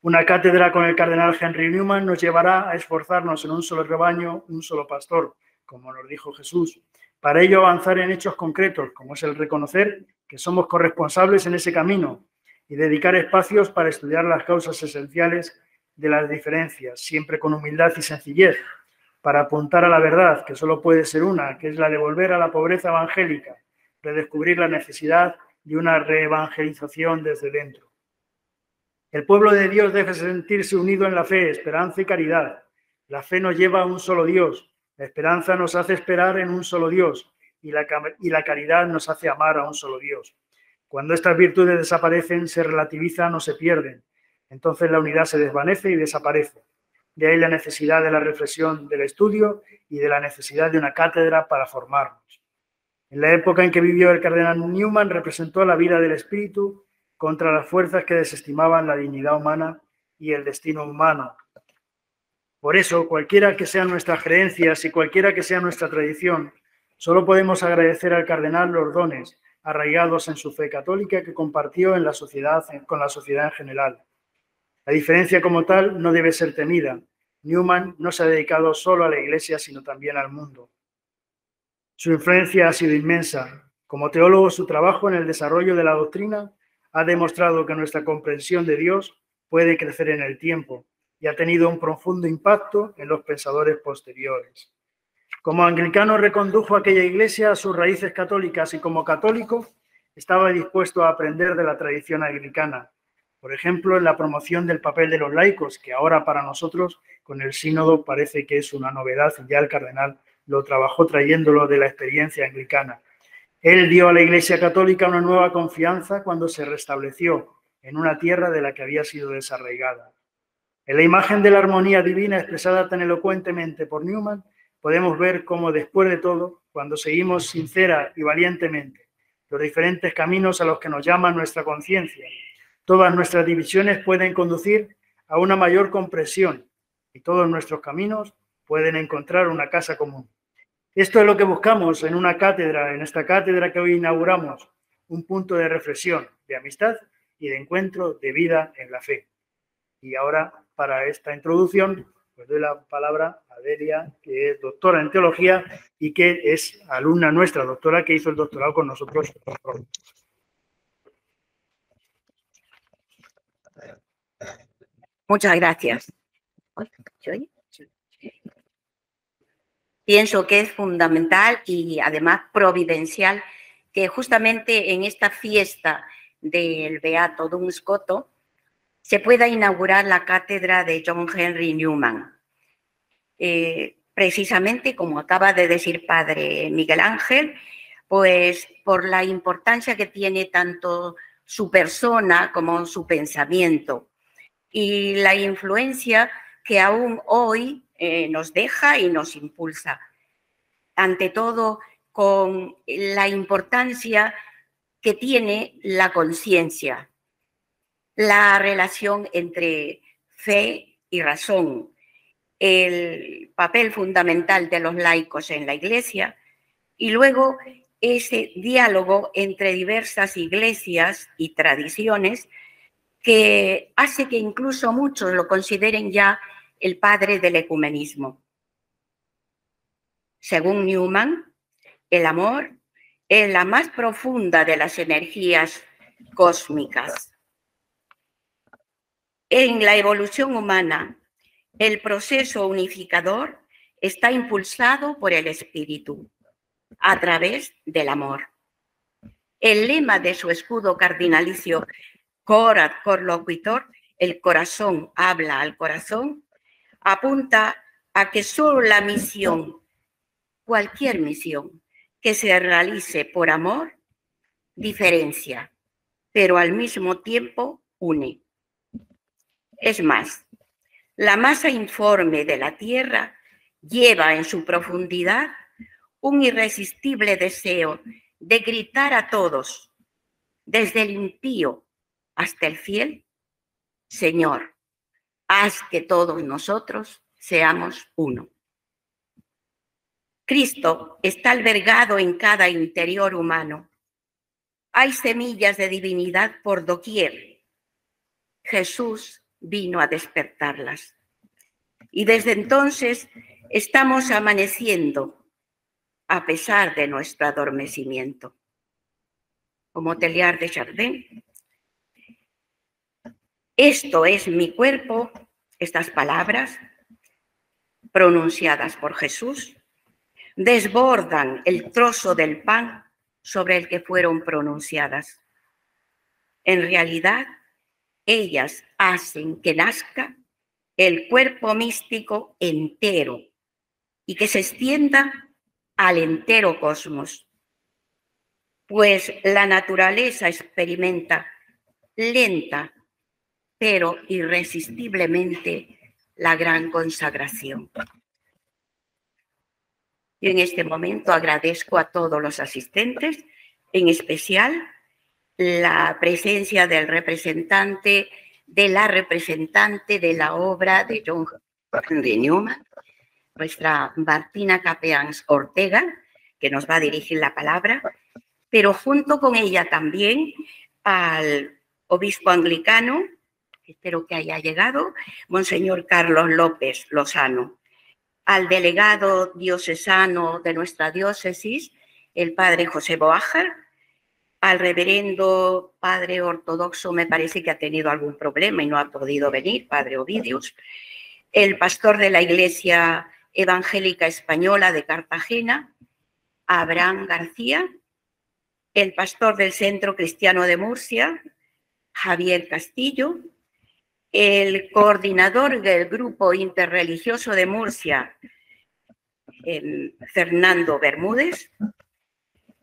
Una cátedra con el cardenal Henry Newman nos llevará a esforzarnos en un solo rebaño, un solo pastor, como nos dijo Jesús. Para ello avanzar en hechos concretos, como es el reconocer que somos corresponsables en ese camino y dedicar espacios para estudiar las causas esenciales de las diferencias, siempre con humildad y sencillez, para apuntar a la verdad, que solo puede ser una, que es la de volver a la pobreza evangélica, redescubrir la necesidad de una reevangelización desde dentro. El pueblo de Dios debe sentirse unido en la fe, esperanza y caridad. La fe nos lleva a un solo Dios, la esperanza nos hace esperar en un solo Dios y la caridad nos hace amar a un solo Dios. Cuando estas virtudes desaparecen, se relativizan o se pierden. Entonces la unidad se desvanece y desaparece. De ahí la necesidad de la reflexión, del estudio y de la necesidad de una cátedra para formarnos. En la época en que vivió el cardenal Newman representó la vida del espíritu contra las fuerzas que desestimaban la dignidad humana y el destino humano. Por eso, cualquiera que sean nuestras creencias y cualquiera que sea nuestra tradición, solo podemos agradecer al cardenal los dones arraigados en su fe católica que compartió con la sociedad en general. La diferencia como tal no debe ser temida. Newman no se ha dedicado solo a la Iglesia, sino también al mundo. Su influencia ha sido inmensa. Como teólogo, su trabajo en el desarrollo de la doctrina ha demostrado que nuestra comprensión de Dios puede crecer en el tiempo y ha tenido un profundo impacto en los pensadores posteriores. Como anglicano recondujo aquella iglesia a sus raíces católicas y como católico estaba dispuesto a aprender de la tradición anglicana, por ejemplo, en la promoción del papel de los laicos, que ahora para nosotros con el sínodo parece que es una novedad, ya el cardenal lo trabajó trayéndolo de la experiencia anglicana. Él dio a la Iglesia Católica una nueva confianza cuando se restableció en una tierra de la que había sido desarraigada. En la imagen de la armonía divina expresada tan elocuentemente por Newman, podemos ver cómo después de todo, cuando seguimos sincera y valientemente los diferentes caminos a los que nos llama nuestra conciencia, todas nuestras divisiones pueden conducir a una mayor comprensión y todos nuestros caminos pueden encontrar una casa común. Esto es lo que buscamos en una cátedra, en esta cátedra que hoy inauguramos, un punto de reflexión, de amistad y de encuentro de vida en la fe. Y ahora, para esta introducción, pues doy la palabra a Delia, que es doctora en teología y que es alumna nuestra, doctora, que hizo el doctorado con nosotros. Muchas gracias. ¿Se oye? Pienso que es fundamental y además providencial que justamente en esta fiesta del Beato Duns Scoto se pueda inaugurar la cátedra de John Henry Newman. Precisamente, como acaba de decir Padre Miguel Ángel, pues por la importancia que tiene tanto su persona como su pensamiento y la influencia que aún hoy nos deja y nos impulsa. Ante todo, con la importancia que tiene la conciencia, la relación entre fe y razón, el papel fundamental de los laicos en la Iglesia y luego ese diálogo entre diversas iglesias y tradiciones que hace que incluso muchos lo consideren ya el padre del ecumenismo. Según Newman, el amor es la más profunda de las energías cósmicas. En la evolución humana, el proceso unificador está impulsado por el espíritu, a través del amor. El lema de su escudo cardinalicio, Corat cor loquitor, el corazón habla al corazón, apunta a que solo la misión, cualquier misión que se realice por amor, diferencia, pero al mismo tiempo une. Es más, la masa informe de la Tierra lleva en su profundidad un irresistible deseo de gritar a todos, desde el impío hasta el fiel: Señor, haz que todos nosotros seamos uno. Cristo está albergado en cada interior humano. Hay semillas de divinidad por doquier. Jesús vino a despertarlas. Y desde entonces estamos amaneciendo a pesar de nuestro adormecimiento. Como Teilhard de Chardin, esto es mi cuerpo, estas palabras pronunciadas por Jesús desbordan el trozo del pan sobre el que fueron pronunciadas. En realidad, ellas hacen que nazca el cuerpo místico entero y que se extienda al entero cosmos, pues la naturaleza experimenta lenta pero irresistiblemente la gran consagración. Y en este momento agradezco a todos los asistentes, en especial la presencia del representante, de la obra de John Henry Newman, nuestra Martina Capeans Ortega, que nos va a dirigir la palabra, pero junto con ella también al obispo anglicano, espero que haya llegado, Monseñor Carlos López Lozano, al delegado diocesano de nuestra diócesis, el padre José Boájar, al reverendo padre ortodoxo, me parece que ha tenido algún problema y no ha podido venir, padre Ovidius, el pastor de la Iglesia Evangélica Española de Cartagena, Abraham García, el pastor del Centro Cristiano de Murcia, Javier Castillo, el coordinador del Grupo Interreligioso de Murcia, Fernando Bermúdez,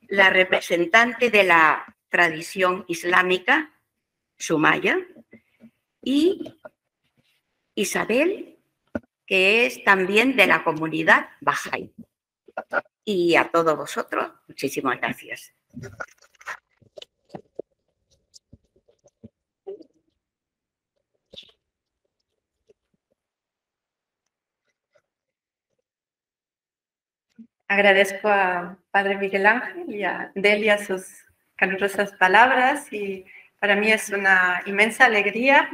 la representante de la tradición islámica, Sumaya, y Isabel, que es también de la comunidad Bahá'í. Y a todos vosotros, muchísimas gracias. Agradezco a Padre Miguel Ángel y a Delia sus calurosas palabras y para mí es una inmensa alegría,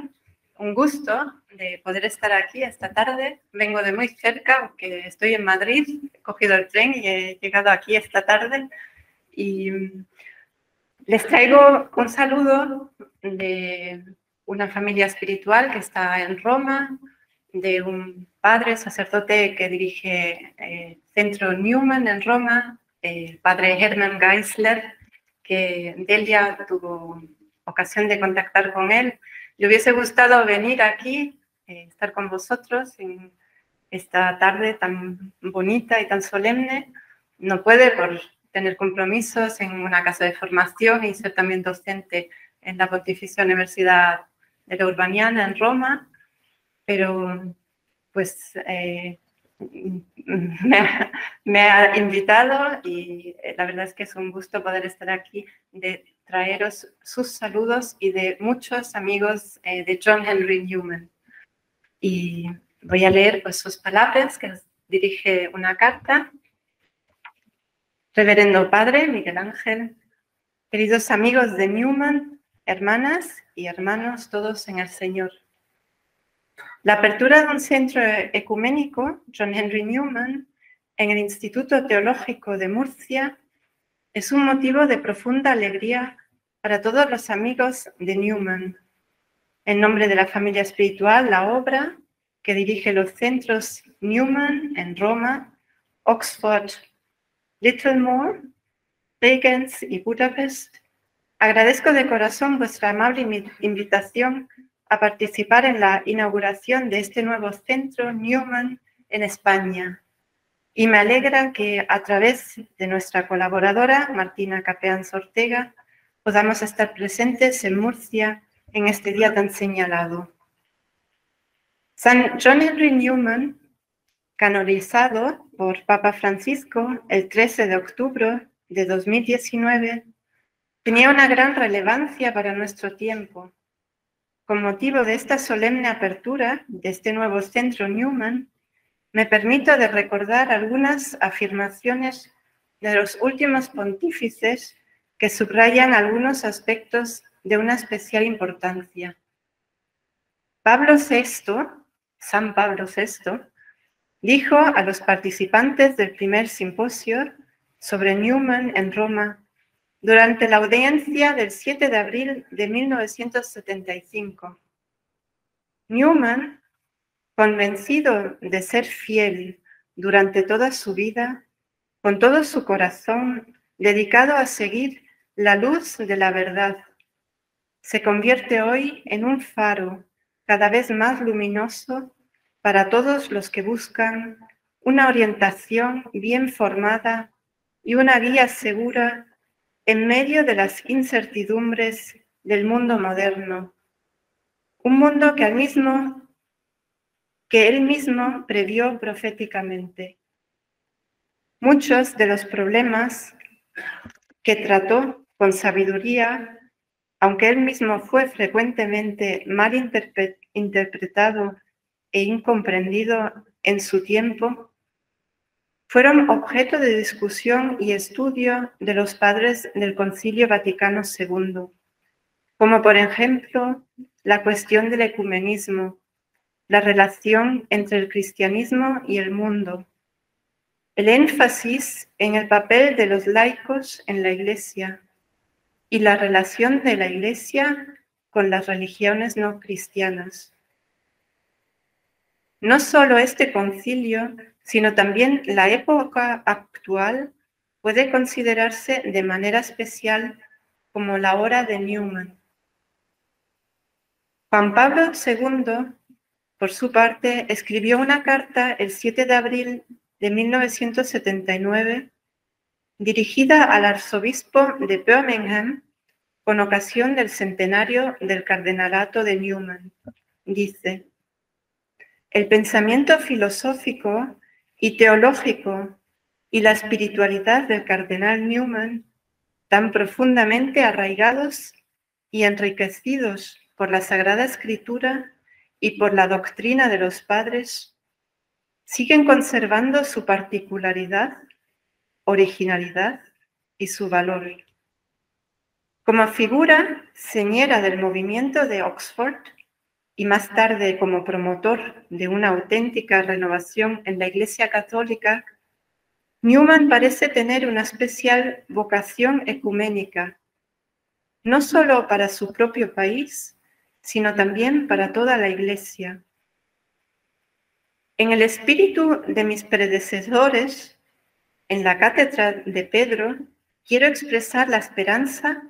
un gusto de poder estar aquí esta tarde. Vengo de muy cerca porque estoy en Madrid, he cogido el tren y he llegado aquí esta tarde y les traigo un saludo de una familia espiritual que está en Roma, de un padre sacerdote que dirige el Centro Newman en Roma, el padre Hermann Geisler, que Delia tuvo ocasión de contactar con él. Le hubiese gustado venir aquí, estar con vosotros en esta tarde tan bonita y tan solemne. No puede por tener compromisos en una casa de formación y ser también docente en la Pontificia Universidad de la Urbaniana en Roma, pero pues me ha invitado y la verdad es que es un gusto poder estar aquí, de traeros sus saludos y de muchos amigos de John Henry Newman. Y voy a leer pues, sus palabras, que nos dirige una carta. Reverendo Padre Miguel Ángel, queridos amigos de Newman, hermanas y hermanos todos en el Señor. La apertura de un centro ecuménico, John Henry Newman, en el Instituto Teológico de Murcia, es un motivo de profunda alegría para todos los amigos de Newman. En nombre de la familia espiritual, la obra, que dirige los centros Newman en Roma, Oxford, Littlemore, Bregenz y Budapest, agradezco de corazón vuestra amable invitación a participar en la inauguración de este nuevo centro Newman en España. Y me alegra que a través de nuestra colaboradora, Martina Capeans Ortega, podamos estar presentes en Murcia en este día tan señalado. San John Henry Newman, canonizado por Papa Francisco el 13 de octubre de 2019, tenía una gran relevancia para nuestro tiempo. Con motivo de esta solemne apertura de este nuevo centro Newman, me permito de recordar algunas afirmaciones de los últimos pontífices que subrayan algunos aspectos de una especial importancia. San Pablo VI, dijo a los participantes del primer simposio sobre Newman en Roma durante la audiencia del 7 de abril de 1975. Newman, convencido de ser fiel durante toda su vida, con todo su corazón dedicado a seguir la luz de la verdad, se convierte hoy en un faro cada vez más luminoso para todos los que buscan una orientación bien formada y una guía segura en medio de las incertidumbres del mundo moderno. Un mundo que él mismo previó proféticamente. Muchos de los problemas que trató con sabiduría aunque él mismo fue frecuentemente mal interpretado e incomprendido en su tiempo, fueron objeto de discusión y estudio de los padres del Concilio Vaticano II, como por ejemplo la cuestión del ecumenismo, la relación entre el cristianismo y el mundo, el énfasis en el papel de los laicos en la Iglesia y la relación de la Iglesia con las religiones no cristianas. No solo este concilio, sino también la época actual puede considerarse de manera especial como la hora de Newman. Juan Pablo II, por su parte, escribió una carta el 7 de abril de 1979 dirigida al arzobispo de Birmingham con ocasión del centenario del cardenalato de Newman. Dice: el pensamiento filosófico y teológico y la espiritualidad del cardenal Newman, tan profundamente arraigados y enriquecidos por la Sagrada Escritura y por la doctrina de los padres, siguen conservando su particularidad, originalidad y su valor. Como figura señera del movimiento de Oxford, y más tarde como promotor de una auténtica renovación en la Iglesia Católica, Newman parece tener una especial vocación ecuménica, no solo para su propio país, sino también para toda la Iglesia. En el espíritu de mis predecesores, en la cátedra de Pedro, quiero expresar la esperanza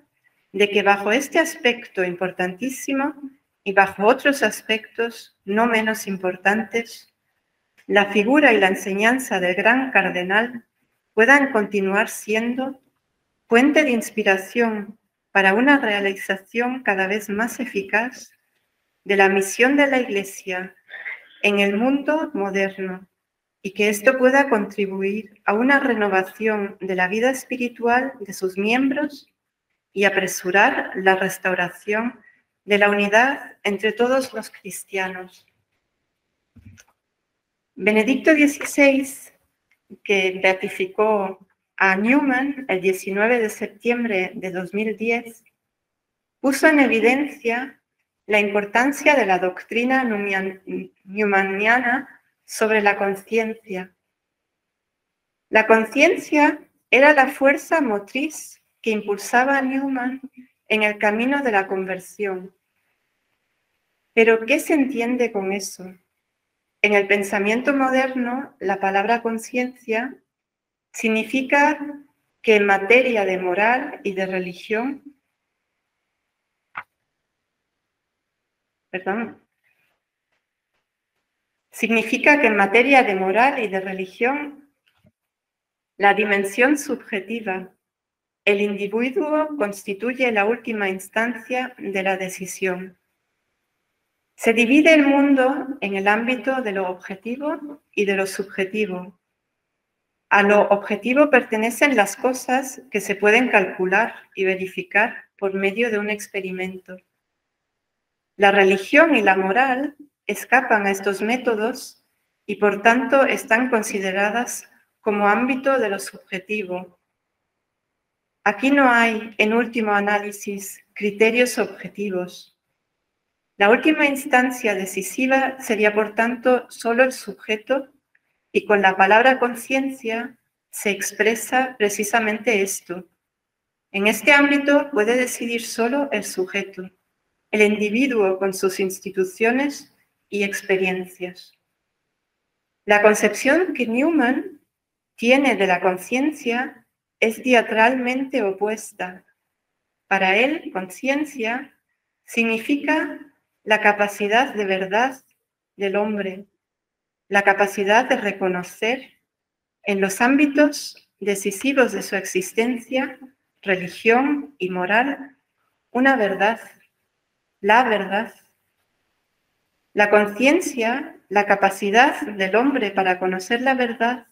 de que bajo este aspecto importantísimo y bajo otros aspectos no menos importantes, la figura y la enseñanza del gran cardenal puedan continuar siendo fuente de inspiración para una realización cada vez más eficaz de la misión de la Iglesia en el mundo moderno, y que esto pueda contribuir a una renovación de la vida espiritual de sus miembros y apresurar la restauración de la unidad entre todos los cristianos. Benedicto XVI, que beatificó a Newman el 19 de septiembre de 2010, puso en evidencia la importancia de la doctrina newmaniana sobre la conciencia. La conciencia era la fuerza motriz que impulsaba a Newman en el camino de la conversión. ¿Pero qué se entiende con eso? En el pensamiento moderno, la palabra conciencia significa que en materia de moral y de religión, la dimensión subjetiva, el individuo constituye la última instancia de la decisión. Se divide el mundo en el ámbito de lo objetivo y de lo subjetivo. A lo objetivo pertenecen las cosas que se pueden calcular y verificar por medio de un experimento. La religión y la moral escapan a estos métodos y por tanto están consideradas como ámbito de lo subjetivo. Aquí no hay, en último análisis, criterios objetivos. La última instancia decisiva sería, por tanto, solo el sujeto, y con la palabra conciencia se expresa precisamente esto. En este ámbito puede decidir solo el sujeto, el individuo con sus instituciones y experiencias. La concepción que Newman tiene de la conciencia es diametralmente opuesta. Para él, conciencia significa la capacidad de verdad del hombre, la capacidad de reconocer en los ámbitos decisivos de su existencia, religión y moral, una verdad, la verdad. La conciencia, la capacidad del hombre para conocer la verdad,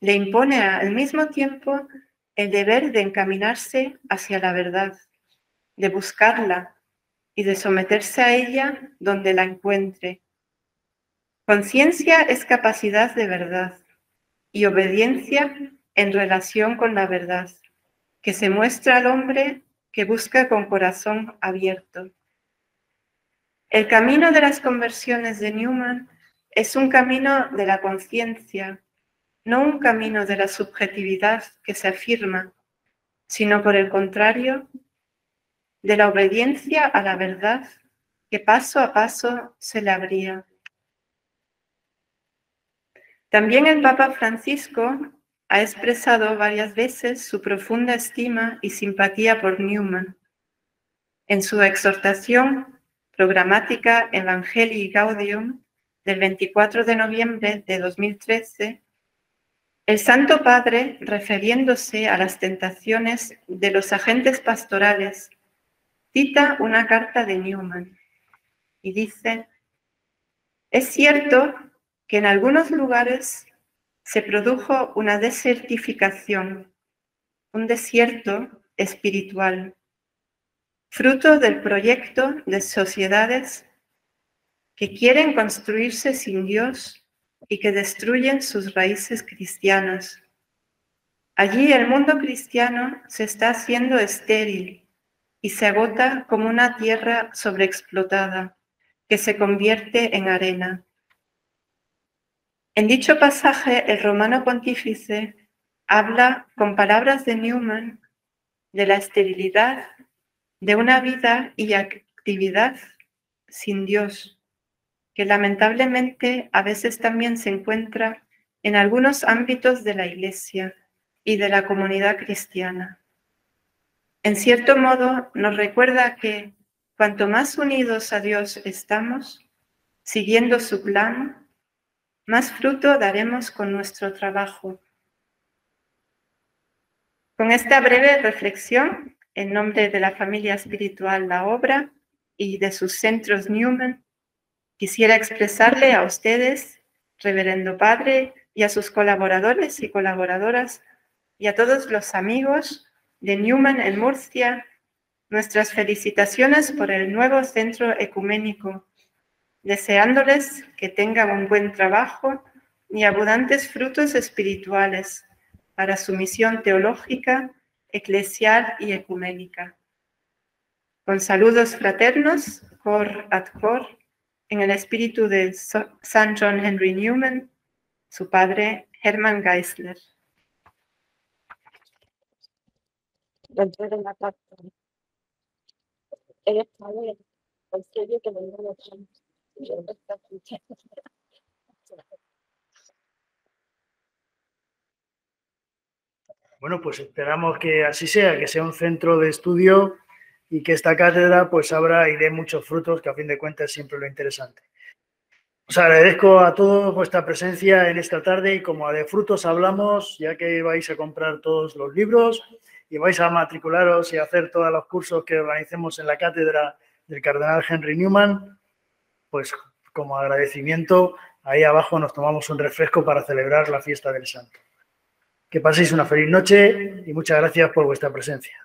le impone al mismo tiempo el deber de encaminarse hacia la verdad, de buscarla y de someterse a ella donde la encuentre. Conciencia es capacidad de verdad y obediencia en relación con la verdad, que se muestra al hombre que busca con corazón abierto. El camino de las conversiones de Newman es un camino de la conciencia, no un camino de la subjetividad que se afirma, sino por el contrario, de la obediencia a la verdad que paso a paso se le abría. También el Papa Francisco ha expresado varias veces su profunda estima y simpatía por Newman. En su exhortación programática Evangelii Gaudium del 24 de noviembre de 2013, el Santo Padre, refiriéndose a las tentaciones de los agentes pastorales, cita una carta de Newman y dice: es cierto que en algunos lugares se produjo una desertificación, un desierto espiritual, fruto del proyecto de sociedades que quieren construirse sin Dios y que destruyen sus raíces cristianas. Allí el mundo cristiano se está haciendo estéril y se agota como una tierra sobreexplotada que se convierte en arena. En dicho pasaje, el romano pontífice habla con palabras de Newman de la esterilidad de una vida y actividad sin Dios, que lamentablemente a veces también se encuentra en algunos ámbitos de la Iglesia y de la comunidad cristiana. En cierto modo, nos recuerda que cuanto más unidos a Dios estamos, siguiendo su plan, más fruto daremos con nuestro trabajo. Con esta breve reflexión, en nombre de la familia espiritual La Obra y de sus centros Newman, quisiera expresarle a ustedes, Reverendo Padre, y a sus colaboradores y colaboradoras, y a todos los amigos de Newman en Murcia, nuestras felicitaciones por el nuevo centro ecuménico, deseándoles que tengan un buen trabajo y abundantes frutos espirituales para su misión teológica, eclesial y ecuménica. Con saludos fraternos, cor ad cor, en el espíritu de San John Henry Newman, su padre Hermann Geisler. Dentro de la carta, eres padre, en serio que venga la gente. Bueno, pues esperamos que así sea, que sea un centro de estudio y que esta cátedra pues abra y dé muchos frutos, que a fin de cuentas es siempre lo interesante. Os agradezco a todos vuestra presencia en esta tarde y como de frutos hablamos, ya que vais a comprar todos los libros y vais a matricularos y a hacer todos los cursos que organicemos en la cátedra del Cardenal Henry Newman, pues como agradecimiento, ahí abajo nos tomamos un refresco para celebrar la fiesta del Santo. Que paséis una feliz noche y muchas gracias por vuestra presencia.